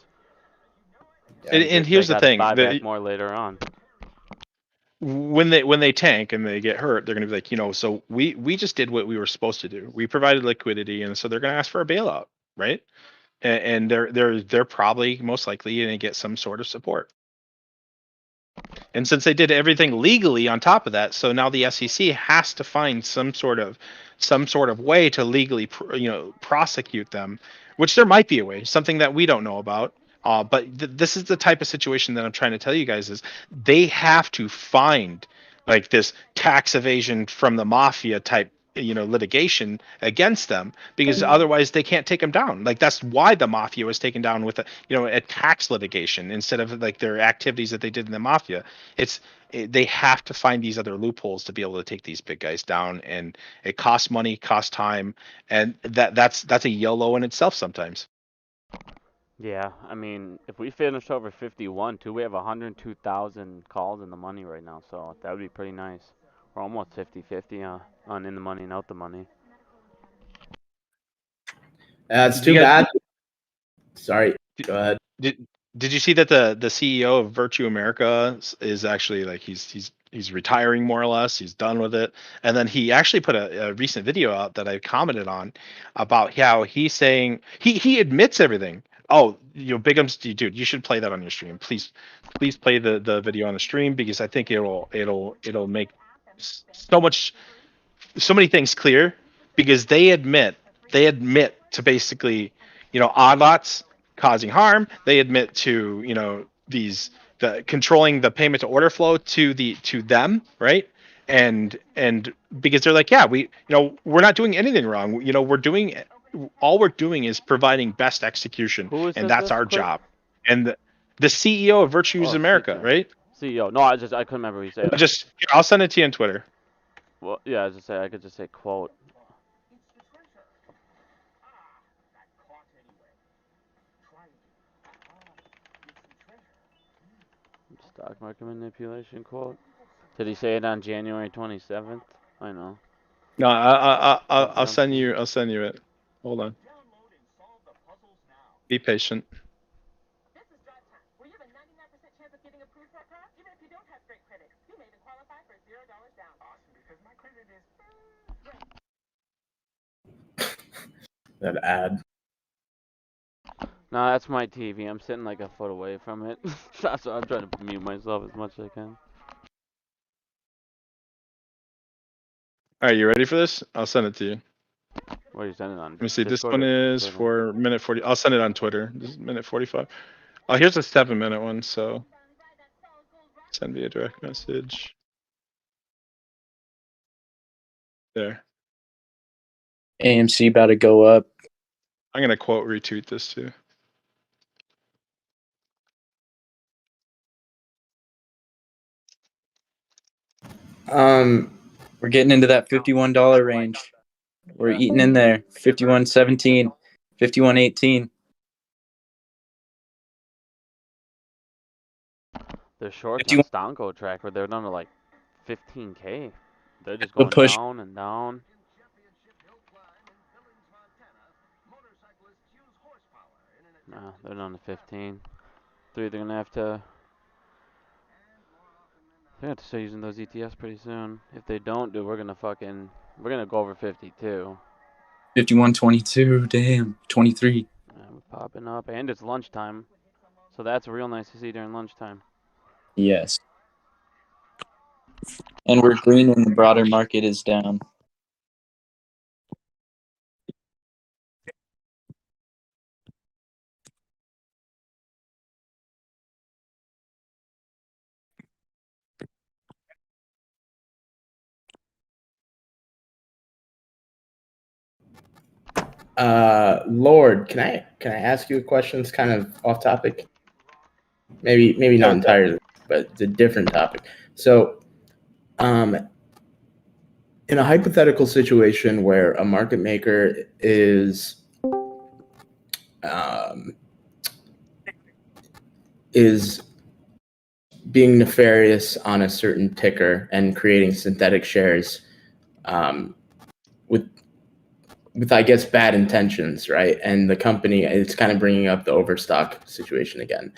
And here's the thing: buy back more later on. when they tank and they get hurt, they're going to be like, so we just did what we were supposed to do. We provided liquidity, and so they're going to ask for a bailout, right? And they're probably most likely going to get some sort of support. And since they did everything legally on top of that, so now the SEC has to find some sort of way to legally prosecute them, which there might be a way, something that we don't know about. But this is the type of situation that I'm trying to tell you guys is they have to find like this tax evasion from the mafia type litigation against them, because otherwise they can't take them down. Like that's why the mafia was taken down with a tax litigation instead of like their activities that they did in the mafia. They have to find these other loopholes to be able to take these big guys down, and it costs money, costs time, and that's a YOLO in itself sometimes. Yeah, I mean, if we finish over 51 too, we have 102,000 calls in the money right now, so that would be pretty nice. We're almost 50-50 on in the money and out the money. It's Do too you guys bad. Sorry, did, go ahead. did you see that the CEO of Virtue America is actually like he's retiring more or less. He's done with it. And then he actually put a recent video out that I commented on about how he's saying he admits everything. Oh, Bigums, dude, you should play that on your stream. Please play the video on the stream because I think it'll make so many things clear because they admit to basically odd lots causing harm. They admit to the controlling the payment to order flow to them, right? And because they're like, yeah, we're not doing anything wrong. We're doing is providing best execution, Who and said that's this our quick? job. And the CEO of Virtues Oh, America, right? CEO. No, I couldn't remember what you said. I'll send it to you on Twitter. Well, yeah, I could just say quote. Stock market manipulation quote. Did he say it on January 27th? I know. No, I'll Okay. send you. I'll send you it. Hold on. Be patient. That ad. No, that's my TV. I'm sitting like a foot away from it. So I'm trying to mute myself as much as I can. All right, you ready for this? I'll send it to you. What are you sending on? Let me see. This Discord one or is Twitter? for minute 40. I'll send it on Twitter. This is minute 45. Oh, here's a 7-minute one. So send me a direct message. There. AMC about to go up. I'm gonna quote retweet this too. We're getting into that $51 range. We're eating in there. 51.17, 51.18. They're shorts 51 on Stonko tracker. They're down to like 15K. They're just will going push. down and down. Nah, they're down to 15. They're either gonna have to. They're gonna have to start using those ETFs pretty soon. If they don't, dude, we're gonna go over 52. 51.22. Damn. 23. We're popping up, and it's lunchtime, so that's real nice to see during lunchtime. Yes. And we're green when the broader market is down. Lord, can I ask you a question? It's kind of off topic. Maybe not Sure. entirely, but it's a different topic. So, in a hypothetical situation where a market maker is being nefarious on a certain ticker and creating synthetic shares, with I guess bad intentions, right? And the company, it's kind of bringing up the overstock situation again.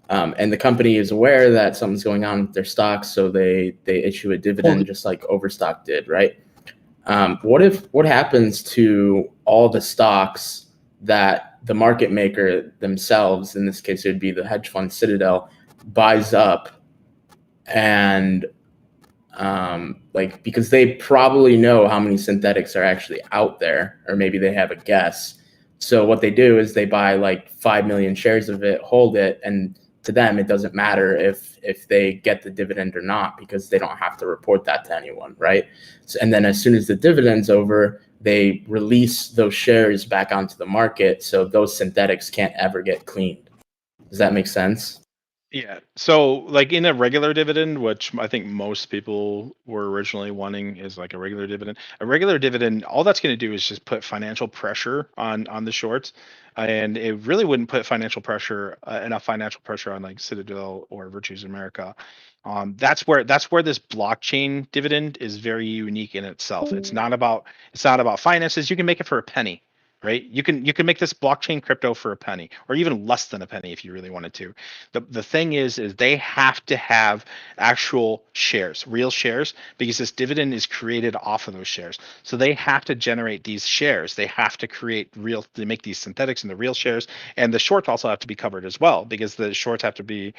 And the company is aware that something's going on with their stocks, so they issue a dividend just like Overstock did, right? What happens to all the stocks that the market maker themselves, in this case it would be the hedge fund Citadel, buys up, and because they probably know how many synthetics are actually out there, or maybe they have a guess. So what they do is they buy like 5 million shares of it, hold it, and to them it doesn't matter if they get the dividend or not, because they don't have to report that to anyone, right? So, and then as soon as the dividend's over, they release those shares back onto the market, so those synthetics can't ever get cleaned. Does that make sense? Yeah. So, like in a regular dividend, which I think most people were originally wanting, is like a regular dividend. A regular dividend, all that's going to do is just put financial pressure on the shorts, and it really wouldn't put financial pressure enough financial pressure on like Citadel or Virtues America. That's where this blockchain dividend is very unique in itself. It's not about finances. You can make it for a penny, right? You can make this blockchain crypto for a penny, or even less than a penny if you really wanted to. The thing is they have to have actual shares, real shares, because this dividend is created off of those shares. So they have to generate these shares. They have to create real, they make these synthetics and the real shares, and the shorts also have to be covered as well, because the shorts have to be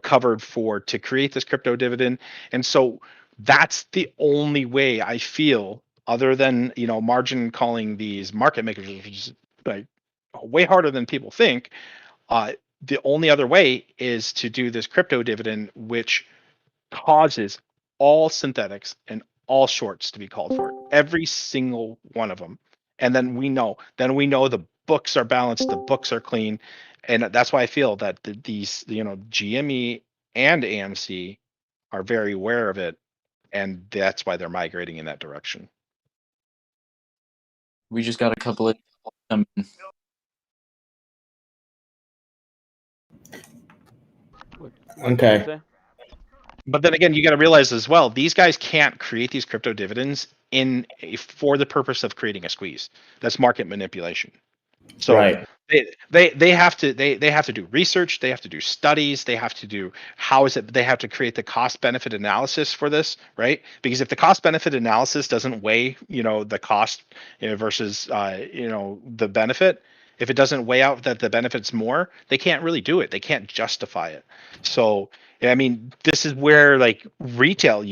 covered for to create this crypto dividend. And so that's the only way I feel, other than margin calling these market makers, which is like way harder than people think. uh, the only other way is to do this crypto dividend, which causes all synthetics and all shorts to be called for, every single one of them. And then we know the books are balanced, the books are clean. And that's why I feel that these, GME and AMC are very aware of it. And that's why they're migrating in that direction. We just got a couple of What did you Okay. say? But then again, you got to realize as well, these guys can't create these crypto dividends for the purpose of creating a squeeze. That's market manipulation. So Right. they have to do research, they have to do studies, they have to do they have to create the cost benefit analysis for this, right? Because if the cost benefit analysis doesn't weigh, the cost versus the benefit, if it doesn't weigh out that the benefit's more, they can't really do it. They can't justify it. So yeah, I mean, this is where like retail, if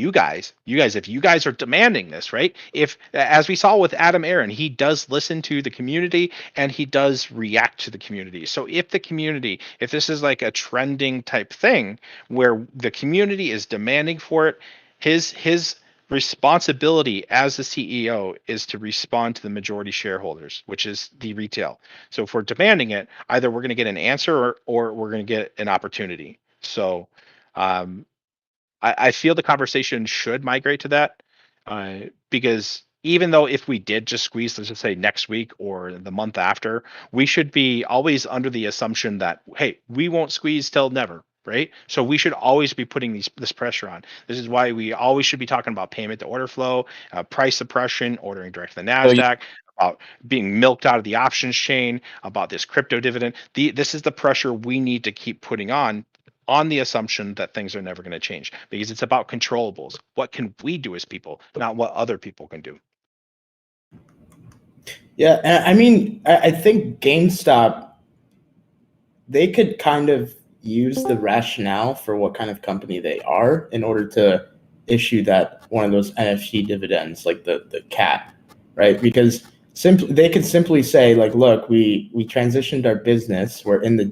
you guys are demanding this, right? If, as we saw with Adam Aaron, he does listen to the community and he does react to the community. So if this is like a trending type thing where the community is demanding for it, his responsibility as the CEO is to respond to the majority shareholders, which is the retail. So if we're demanding it, either we're going to get an answer, or we're going to get an opportunity. So um, I feel the conversation should migrate to that, because even though if we did just squeeze, let's just say next week or the month after, we should be always under the assumption that, hey, we won't squeeze till never, right? So we should always be putting this pressure on. This is why we always should be talking about payment to order flow, price suppression, ordering direct to the so you, NASDAQ, about being milked out of the options chain, about this crypto dividend. This is the pressure we need to keep putting on the assumption that things are never going to change, because it's about controllables. What can we do as people, not what other people can do? Yeah, and I mean, I think GameStop, they could kind of use the rationale for what kind of company they are in order to issue that one of those NFT dividends, like the cat, right? Because simply they could simply say like, look, we transitioned our business, we're in the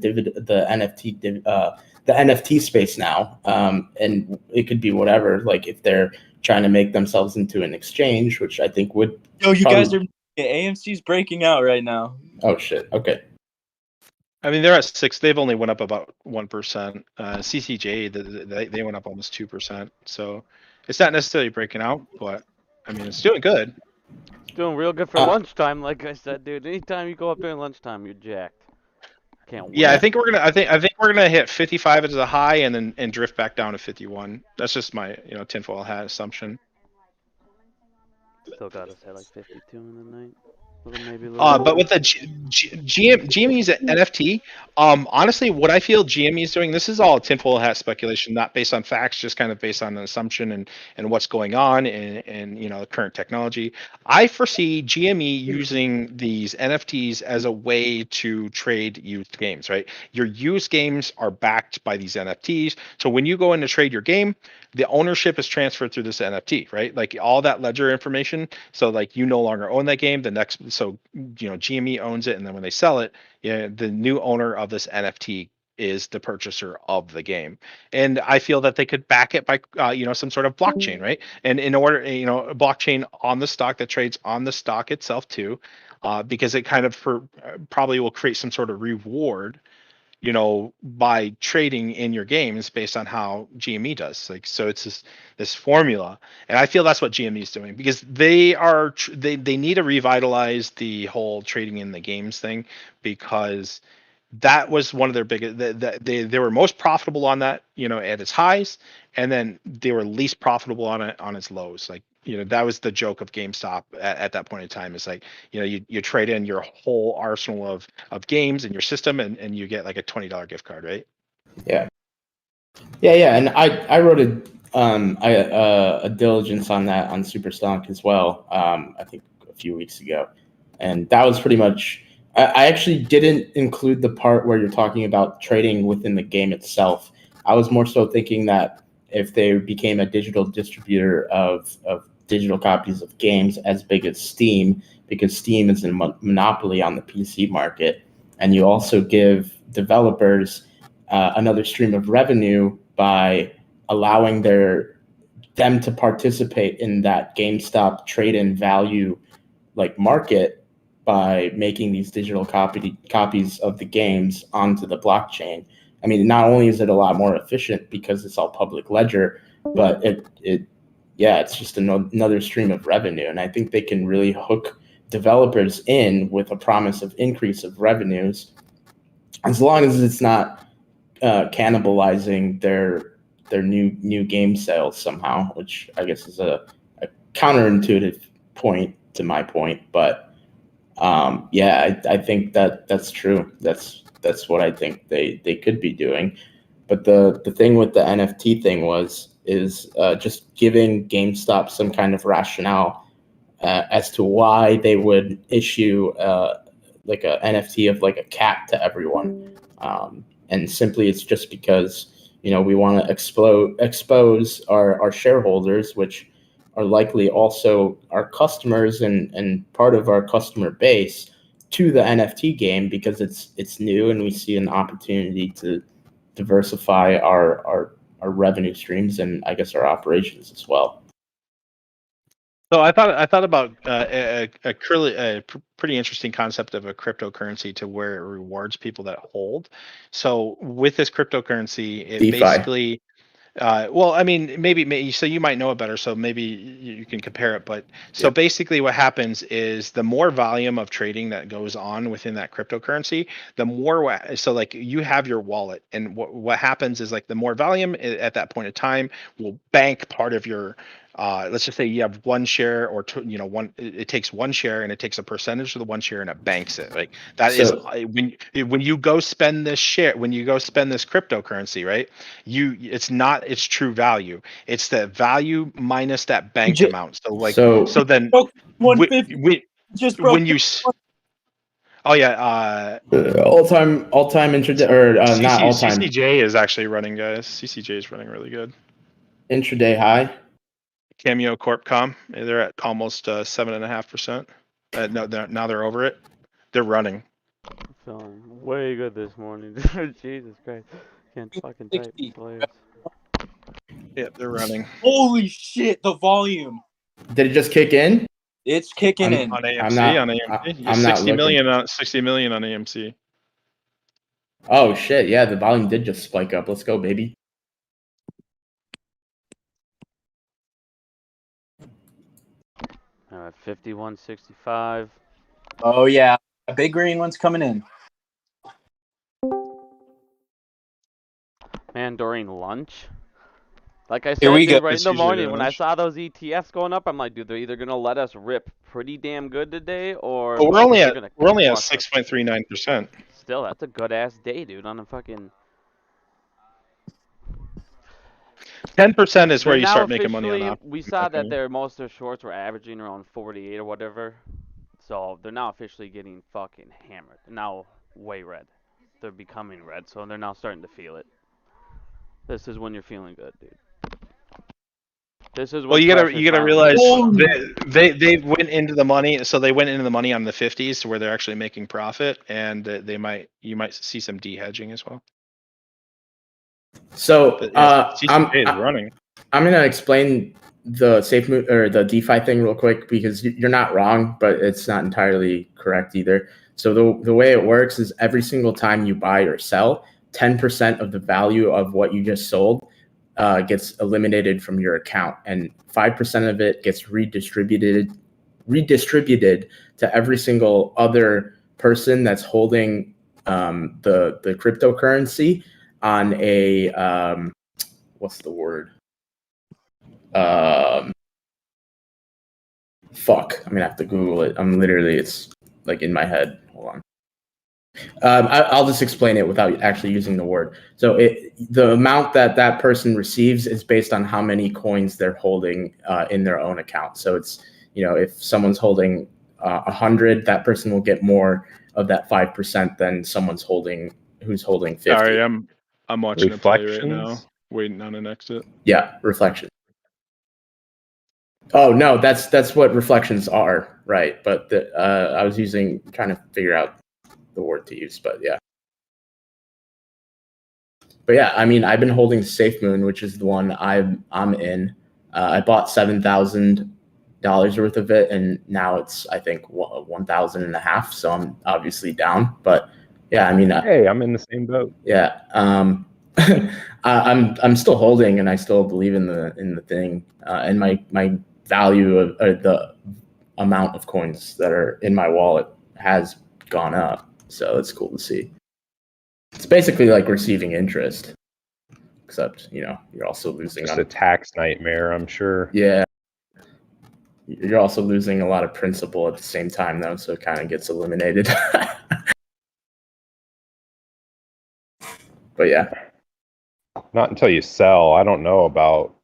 NFT space now, and it could be whatever. Like if they're trying to make themselves into an exchange, which I think would yo, you guys probably. are AMC's breaking out right now. Oh shit. Okay. I mean, they're at 6. They've only went up about 1%. CCJ, they went up almost 2%. So it's not necessarily breaking out, but I mean, it's doing good. It's doing real good for lunchtime, like I said, dude. Anytime you go up during lunchtime, you're jacked. Can't Yeah, I wait. think we're gonna. I think we're gonna hit 55 as a high, and then drift back down to 51. That's just my tinfoil hat assumption. Still got us at like 52 in the night. Maybe a little But over. with the GME's NFT, honestly, what I feel GME is doing, this is all tinfoil hat speculation, not based on facts, just kind of based on an assumption and what's going on and the current technology. I foresee GME using these NFTs as a way to trade used games, right? Your used games are backed by these NFTs. So when you go in to trade your game, the ownership is transferred through this NFT, right? Like all that ledger information. So like you no longer own that game. GME owns it, and then when they sell it, the new owner of this NFT is the purchaser of the game. And I feel that they could back it by some sort of blockchain, right? And in order, a blockchain on the stock that trades on the stock itself too, because it kind of probably will create some sort of reward by trading in your games based on how GME does. Like, so it's this formula, and I feel that's what GME is doing, because they need to revitalize the whole trading in the games thing, because that was one of their biggest. They were most profitable on that, at its highs, and then they were least profitable on it on its lows. Like, that was the joke of GameStop at that point in time. It's like, you trade in your whole arsenal of games in your system, and you get like a $20 gift card, right? Yeah. And I wrote a diligence on that on Supersonic as well. I think a few weeks ago, and that was pretty much. I actually didn't include the part where you're talking about trading within the game itself. I was more so thinking that if they became a digital distributor of digital copies of games as big as Steam, because Steam is a monopoly on the PC market, and you also give developers another stream of revenue by allowing them to participate in that GameStop trade-in value like market by making these digital copies of the games onto the blockchain. I mean, not only is it a lot more efficient because it's all public ledger, but it's just another stream of revenue. And I think they can really hook developers in with a promise of increase of revenues, as long as it's not cannibalizing their new game sales somehow, which I guess is a counterintuitive point to my point. But I think that's true. That's what I think they could be doing. But the thing with the NFT thing is just giving GameStop some kind of rationale as to why they would issue like a NFT of like a cat to everyone. And simply it's just because, we want to expose our shareholders, which are likely also our customers and part of our customer base, to the NFT game, because it's new and we see an opportunity to diversify our revenue streams and I guess our operations as well. So I thought about a pretty interesting concept of a cryptocurrency to where it rewards people that hold. So with this cryptocurrency, it DeFi. basically well, I mean, maybe so you might know it better, so maybe you can compare it. But so basically, what happens is the more volume of trading that goes on within that cryptocurrency, the more. So like you have your wallet, and what happens is like the more volume at that point in time will bank part of your. Let's just say you have one share or two, one. It takes one share and it takes a percentage of the one share and it banks it. Like that is when you go spend this share, when you go spend this cryptocurrency, right? It's not its true value. It's the value minus that banked amount. So like so then 150 just broke when you oh yeah all-time intraday, or not all-time. CCJ is actually running, guys. CCJ is running really good. Intraday high. Cameo Corpcom, they're at almost 7.5%. No, now they're over it. They're running. Feeling way good this morning. Jesus Christ. Can't fucking type players. Yeah, they're running. Holy shit, the volume. Did it just kick in? It's kicking in. On AMC, I'm 60 not million 60 million on AMC. Oh shit, yeah, the volume did just spike up. Let's go, baby. At 51.65. Oh yeah, a big green one's coming in. Man, during lunch, like I said, Here we dude, go. right It's in the usually morning when I lunch. saw those ETFs going up, I'm like, dude, they're either gonna let us rip pretty damn good today, or But we're only they're at gonna 6.39%. Still, that's a good ass day, dude. On a fucking 10% is where They're you now start making money on officially. We saw that options. most of their shorts were averaging around 48 or whatever. So they're now officially getting fucking hammered. They're now way red. They're becoming red, so they're now starting to feel it. This is when you're feeling good, dude. This is when Well, you gotta realize they went into the money, so they went into the money on the 50s to where they're actually making profit, and you might see some de-hedging as well. So But CCJ is running. I'm gonna explain the SafeMoon or the DeFi thing real quick, because you're not wrong, but it's not entirely correct either. So the way it works is every single time you buy or sell, 10% of the value of what you just sold gets eliminated from your account, and 5% of it gets redistributed to every single other person that's holding the cryptocurrency on a what's the word? Fuck, I'm gonna have to Google it. It's like in my head. Hold on. I'll just explain it without actually using the word. So the amount that person receives is based on how many coins they're holding in their own account. So it's, if someone's holding 100, that person will get more of that 5% than someone's who's holding 50. Sorry, I'm watching a play right now, Reflections? waiting on an exit. Yeah, reflection. Oh no, that's what reflections are, right? But I was trying to figure out the word to use, but yeah. But yeah, I mean, I've been holding SafeMoon, which is the one I'm in. I bought $7,000 worth of it, and now it's, I think, 1,000 and a half. So I'm obviously down, but yeah, I mean, Hey, I'm in the same boat. yeah, I'm still holding, and I still believe in the thing, and my value of the amount of coins that are in my wallet has gone up. So it's cool to see. It's basically like receiving interest, except you're also losing Just on a tax nightmare, I'm sure. Yeah, you're also losing a lot of principal at the same time, though, so it kind of gets eliminated. But yeah, Not until you sell. I don't know about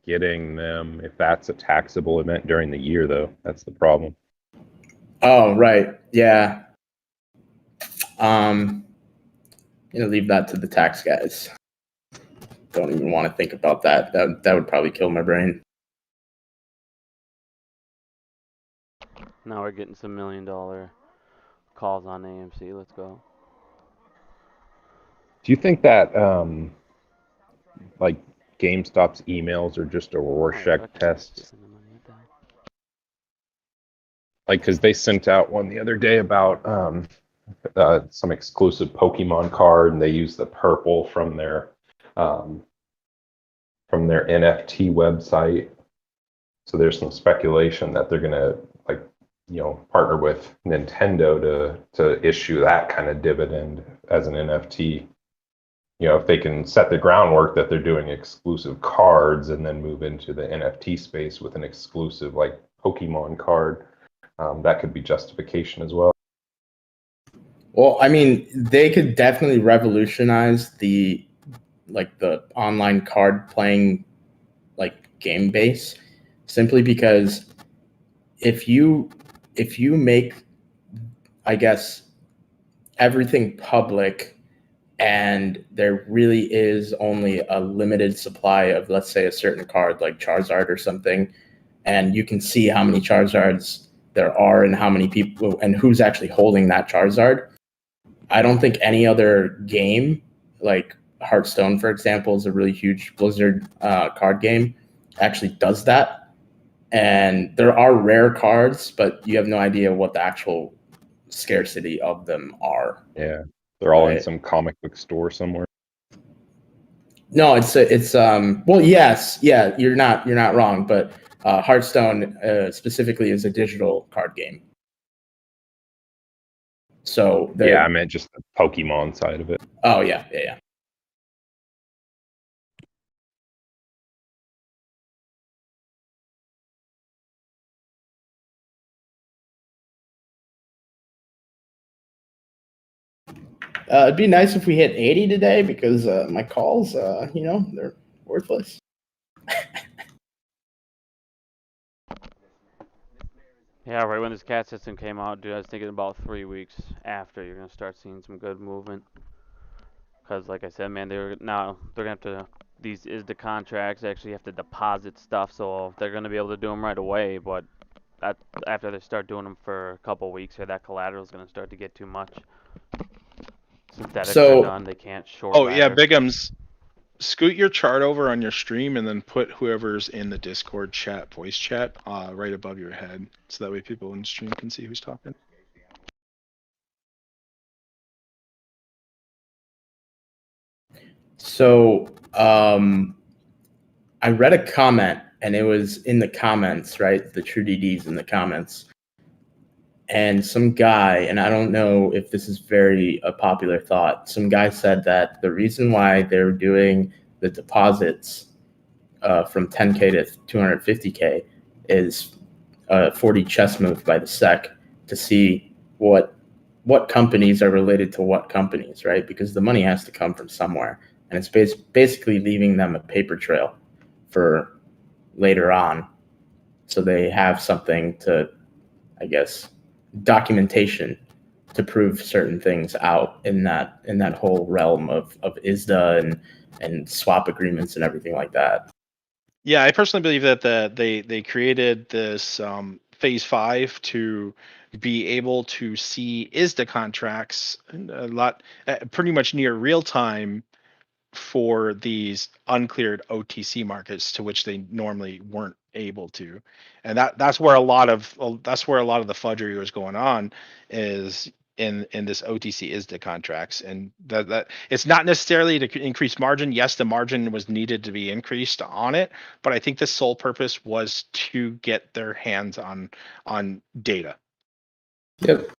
getting them if that's a taxable event during the year, though. That's the problem. oh right, yeah. Leave that to the tax guys. Don't even want to think about that. That would probably kill my brain. Now we're getting some $1 million calls on AMC. Let's go. Do you think that like GameStop's emails are just a Rorschach test? Like, because they sent out one the other day about some exclusive Pokemon card, and they used the purple from their NFT website. So there's some speculation that they're gonna partner with Nintendo to issue that kind of dividend as an NFT. If they can set the groundwork that they're doing exclusive cards and then move into the NFT space with an exclusive like Pokemon card, that could be justification as well. Well, I mean, they could definitely revolutionize the online card playing game base, simply because if you make, I guess, everything public, and there really is only a limited supply of, let's say, a certain card like Charizard or something, and you can see how many Charizards there are and how many people and who's actually holding that Charizard. I don't think any other game, like Hearthstone, for example, is a really huge Blizzard card game, actually does that. And there are rare cards, but you have no idea what the actual scarcity of them are. Yeah, they're all in Right. some comic book store somewhere. No, it's well, yes, yeah, you're not wrong, but Hearthstone specifically is a digital card game. So Yeah, I meant just the Pokemon side of it. Oh yeah. It'd be nice if we hit 80 today, because my calls, they're worthless. Yeah, right when this cat system came out, dude, I was thinking about 3 weeks after you're gonna start seeing some good movement. Cause like I said, man, they're gonna have to. These is the contracts actually have to deposit stuff, so they're gonna be able to do them right away. But after they start doing them for a couple weeks, or that collateral is gonna start to get too much. Synthetics are done; they can't short. Oh yeah, ladder. Biggums. scoot your chart over on your stream and then put whoever's in the Discord chat, voice chat, right above your head, so that way people in the stream can see who's talking. So, I read a comment, and it was in the comments, right? The True DDs in the comments. And some guy, and I don't know if this is very a popular thought, some guy said that the reason why they're doing the deposits from 10K to 250K is a 40 chess move by the SEC to see what companies are related to what companies, right? Because the money has to come from somewhere. And it's basically leaving them a paper trail for later on. So they have something to, I guess, documentation to prove certain things out in that whole realm of ISDA and swap agreements and everything like that. Yeah, I personally believe that they created this phase 5 to be able to see ISDA contracts a lot, pretty much near real time for these uncleared OTC markets to which they normally weren't able to, and that's where a lot of the fudgery was going on, is in this OTC ISDA contracts, and that it's not necessarily to increase margin. Yes, the margin was needed to be increased on it, but I think the sole purpose was to get their hands on data. Yep.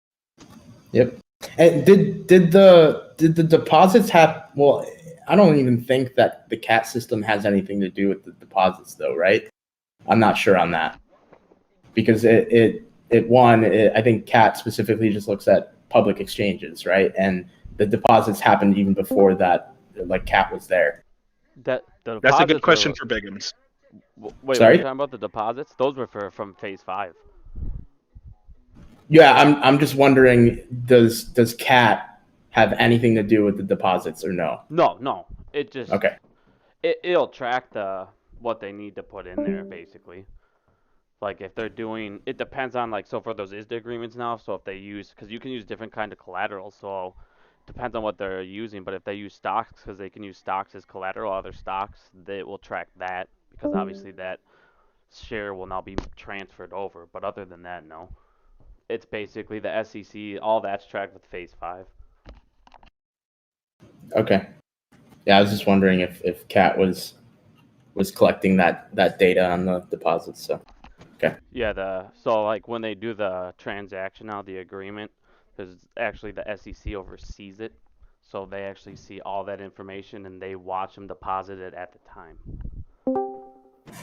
And did the deposits have? Well, I don't even think that the CAT system has anything to do with the deposits, though, right? I'm not sure on that, because I think CAT specifically just looks at public exchanges, right? And the deposits happened even before that, like CAT was there. That the That's a good deposits question were, for Biggums. wait, Sorry? were you talking about the deposits? Those were from phase 5. Yeah, I'm just wondering, does CAT have anything to do with the deposits or no? No. It just Okay. it'll track what they need to put in there basically. Like if they're doing, it depends on like, so for those ISDA agreements now, so if they use, because you can use different kind of collateral, so depends on what they're using. But if they use stocks, because they can use stocks as collateral, other stocks, they will track that, because obviously that share will now be transferred over. But other than that, no. It's basically the SEC, all that's tracked with phase 5. Okay. Yeah, I was just wondering if CAT was collecting that data on the deposits. So okay. Yeah, so like when they do the transaction now, the agreement, because actually the SEC oversees it, so they actually see all that information and they watch them deposit it at the time.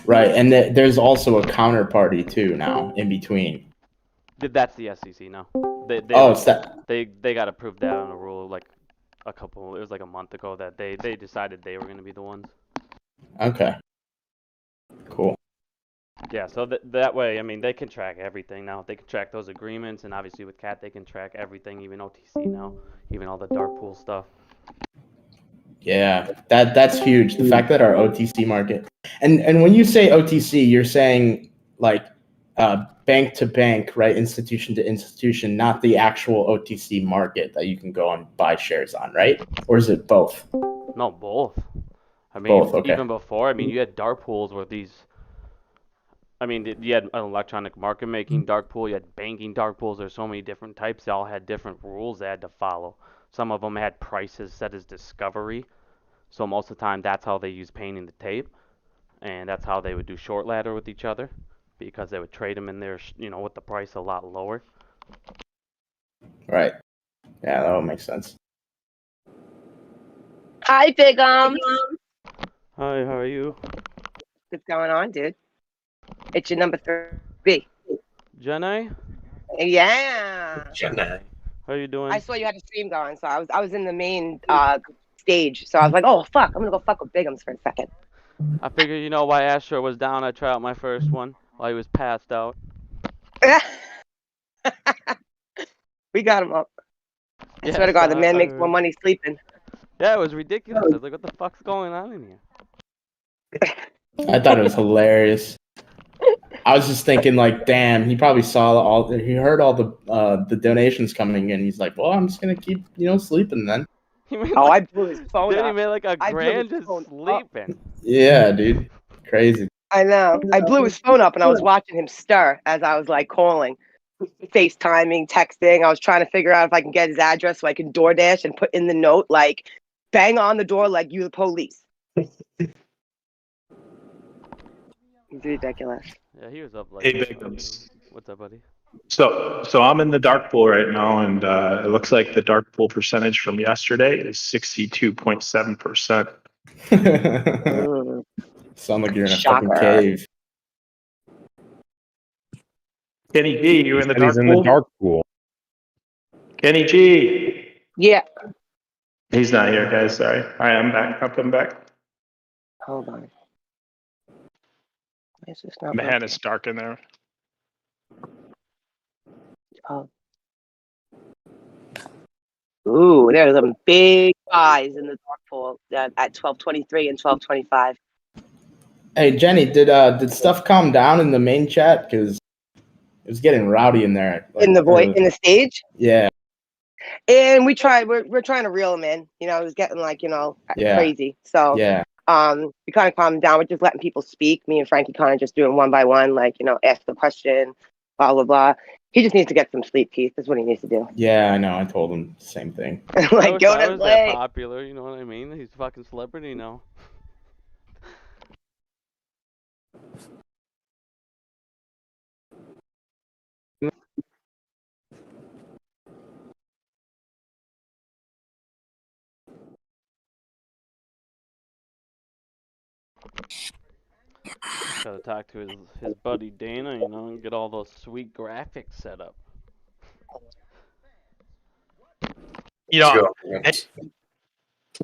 Right, and there's also a counterparty too now in between. That's the SEC now. It's that. They got approved that on a rule like it was like a month ago that they decided they were going to be the ones. Okay. Cool. Yeah, so that way, I mean, they can track everything now. They can track those agreements, and obviously with CAT, they can track everything, even OTC now, even all the dark pool stuff. Yeah, that's huge. The fact that our OTC market, and when you say OTC, you're saying like bank to bank, right? Institution to institution, not the actual OTC market that you can go and buy shares on, right? Or is it both? No, both. I mean, Both. Okay. even before, I mean, you had dark pools where these. I mean, you had electronic market making dark pool, you had banking dark pools. There's so many different types. They all had different rules they had to follow. Some of them had prices set as discovery. So most of the time, that's how they use painting the tape, and that's how they would do short ladder with each other, because they would trade them in there, with the price a lot lower. Right. Yeah, that would make sense. Hi, Biggums. Hi, how are you? What's going on, dude? It's your number 3. Jenny? Yeah. Jenny. How you doing? I saw you had a stream going, so I was in the main stage. So I was like, oh fuck, I'm gonna go fuck with Biggums for a second. I figured, why Astro was down, I tried out my first one while he was passed out. We got him up. I Yeah, swear to God, the man I makes heard. more money sleeping. Yeah, it was ridiculous. I was like, what the fuck's going on in here? I thought it was hilarious. I was just thinking, like, damn, he probably he heard all the donations coming in. He's like, well, I'm just gonna keep, sleeping then. He made Oh, I like, blew his phone dude, he up. made like a I blew grand his just phone up. sleeping. Yeah, dude. Crazy. I know. I blew his phone up and I was watching him stir as I was like calling, FaceTiming, texting. I was trying to figure out if I can get his address so I can DoorDash and put in the note, like, bang on the door like you the police. He's ridiculous. Yeah, he was up like Hey, this one too. Biggums. What's up, buddy? So I'm in the dark pool right now, and it looks like the dark pool percentage from yesterday is 62.7%. Mm, Sound like you're in a fucking shocker. cave. Kenny G, you He in the said he's dark in pool? the dark pool. Kenny G. Yeah. He's not here, guys. Sorry. I am back. I'm back. Hold on. It's just not Man, working. it's dark in there. Oh. Ooh, there's some big buys in the dark pool at 12:23 and 12:25. Hey Jenny, did stuff calm down in the main chat? Because it was getting rowdy in there. Like, In the stage. yeah, And we're trying to reel him in. You know, it was getting like, Yeah. crazy. So yeah, we kind of calmed down. We're just letting people speak. Me and Frankie kind of just doing one by one, like, ask the question, blah blah blah. He just needs to get some sleep, Keith. That's what he needs to do. yeah. I know. I told him the same thing. I Like, wish go I to was that sleep. popular, you know what I mean? He's a fucking celebrity now. Gotta talk to his buddy Dana, and get all those sweet graphics set up. You know,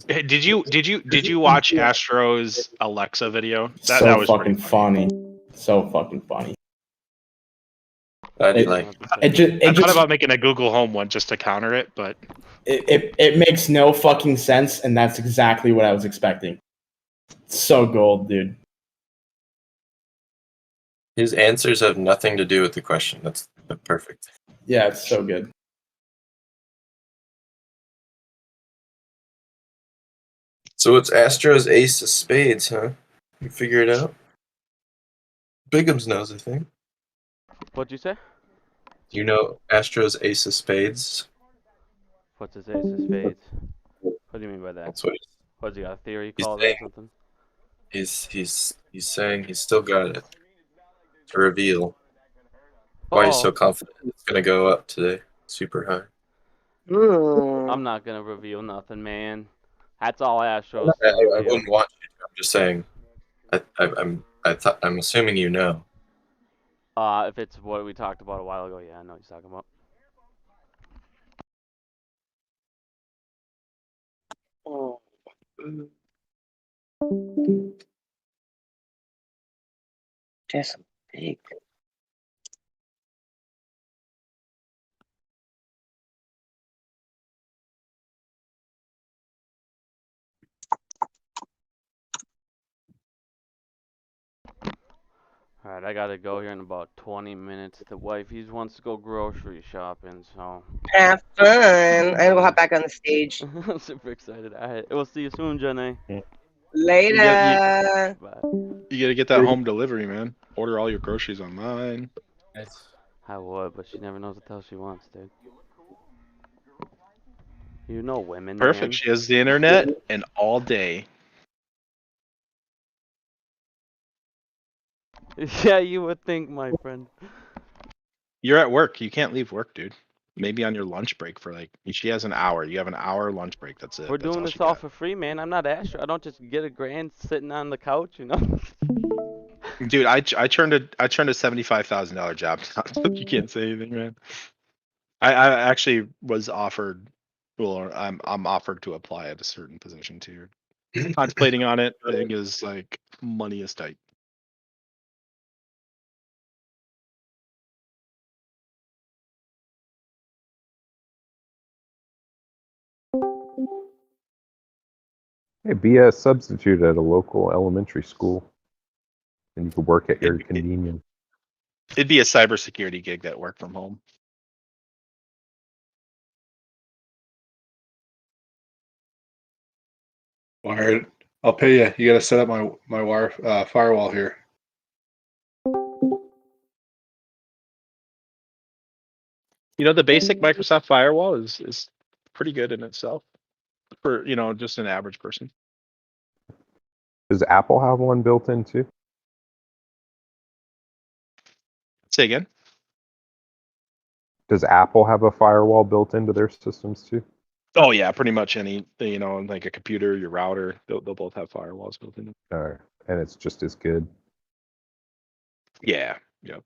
hey, did you watch Astro's Alexa video? That So was fucking pretty funny. funny. So fucking funny. I do It- like. It just, I it thought just, about making a Google Home one just to counter it, but it makes no fucking sense, and that's exactly what I was expecting. So gold, dude. His answers have nothing to do with the question. That's perfect. Yeah, it's so good. So it's Astro's ace of spades, huh? You figure it out? Biggums knows, I think. What'd you say? You know Astro's ace of spades? What's his ace of spades? What do you mean by that? That's what What's he got a theory he's called it or saying. something? He's saying he's still got it to reveal why he's so confident it's gonna go up today, super high. I'm not gonna reveal nothing, man. That's all Astros I to reveal. wouldn't want you to. I'm just saying. I'm assuming you know. If it's what we talked about a while ago, yeah, I know what you're talking about. Just big. Alright, I gotta go here in about 20 minutes. The wifey wants to go grocery shopping, so. Have fun. I'm gonna go hop back on the stage. I'm super excited. Alright, we'll see you soon, Jenny. Later. Bye. you gotta get that home delivery, man. Order all your groceries online. I would, but she never knows what the hell she wants, dude. You know women, Perfect. man. She has the internet and all day. Yeah, you would think, my friend. You're at work. You can't leave work, dude. Maybe on your lunch break for she has an hour. You have an hour lunch break. That's it. We're That's doing she this all got. for free, man. I'm not Astro. I don't just get a grand sitting on the couch, you know? Dude, I turned a $75,000 job down, so you can't say anything, man. I actually was offered. Well, I'm offered to apply at a certain position too. Contemplating on it. I think is like money is tight. Hey, be a substitute at a local elementary school, and you could work at your convenience. It'd be a cybersecurity gig that worked from home. Wired. I'll pay you. You got to set up my wire firewall here. You know, the basic Microsoft firewall is pretty good in itself for, you know, just an average person. Does Apple have one built in too? Say again? Does Apple have a firewall built into their systems too? Oh yeah, pretty much any, you know, like a computer, your router, they'll both have firewalls built in. And it's just as good. Yeah, yeah.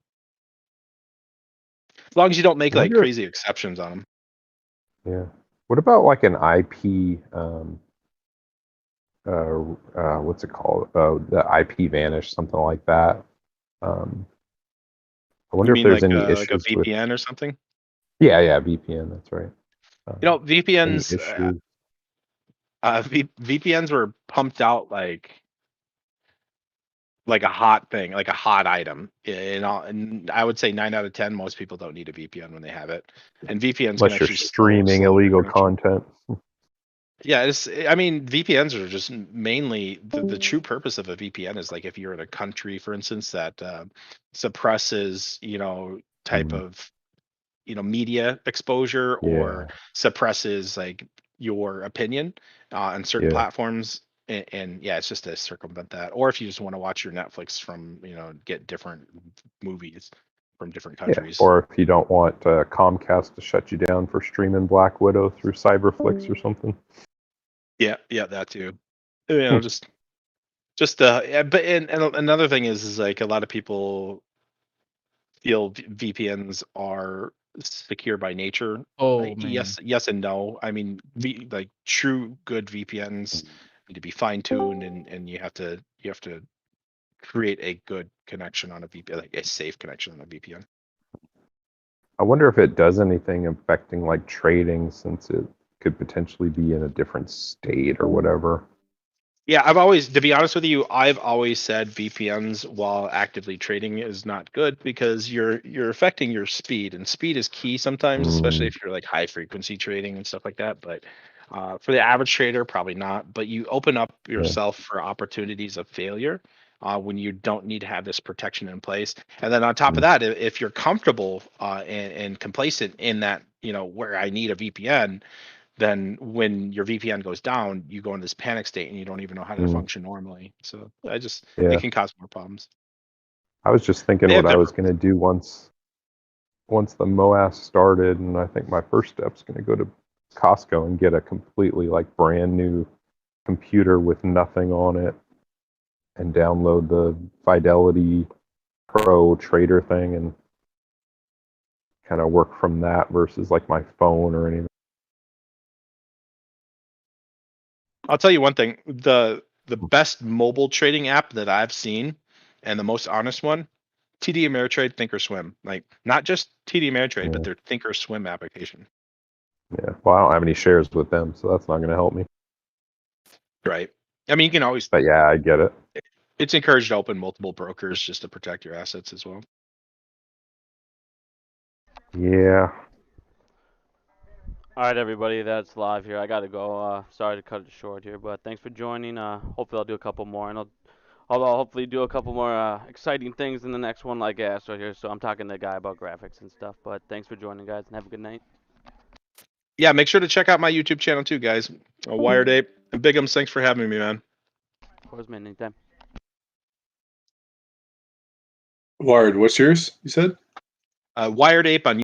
As long as you don't make like crazy exceptions on them. Yeah. What about like an IP? What's it called? The IP vanish, something like that. I wonder if there's like any like a issues with. VPN or something? Yeah, VPN. That's right. You know, VPNs. Issues? VPNs were pumped out like a hot thing, like a hot item. And I would say 9 out of 10, most people don't need a VPN when they have it. And VPNs Unless can you're actually streaming slow illegal content. Yeah, I mean, VPNs are just mainly the true purpose of a VPN is like if you're in a country, for instance, that suppresses, you know, type of, you know, media exposure or suppresses like your opinion on certain platforms. And yeah, it's just to circumvent that. Or if you just want to watch your Netflix from, you know, get different movies from different countries. Yeah. Or if you don't want Comcast to shut you down for streaming Black Widow through Cyberflix or something. Yeah, that too. You know, but another thing is like a lot of people feel VPNs are secure by nature. Oh Like, man. yes and no. I mean, like true good VPNs need to be fine tuned, and you have to create a good connection on a VPN, like a safe connection on a VPN. I wonder if it does anything affecting like trading, since it could potentially be in a different state or whatever. Yeah, to be honest with you, I've always said VPNs while actively trading is not good because you're affecting your speed, and speed is key sometimes, especially if you're like high frequency trading and stuff like that. But for the average trader, probably not. But you open up yourself for opportunities of failure when you don't need to have this protection in place. And then on top of that, if you're comfortable and complacent in that, you know, where I need a VPN, then when your VPN goes down, you go into this panic state and you don't even know how to function normally. So it can cause more problems. I was just thinking what I was going to do once the MOAS started, and I think my first step's going to go to Costco and get a completely like brand new computer with nothing on it and download the Fidelity Pro Trader thing and kind of work from that versus like my phone or anything. I'll tell you one thing: the best mobile trading app that I've seen, and the most honest one, TD Ameritrade Thinkorswim. Like not just TD Ameritrade, but their Thinkorswim application. Yeah, well, I don't have any shares with them, so that's not going to help me. Right. I mean, you can always. But yeah, I get it. It's encouraged to open multiple brokers just to protect your assets as well. Yeah. All right, everybody, that's live here. I got to go. Sorry to cut it short here, but thanks for joining. Hopefully I'll do a couple more, and I'll hopefully do a couple more exciting things in the next one like Astro here. So I'm talking to the guy about graphics and stuff. But thanks for joining, guys, and have a good night. Yeah, make sure to check out my YouTube channel too, guys. Wired Ape and Biggums, thanks for having me, man. Of course, man, anytime. Wired, what's yours? You said? Wired Ape on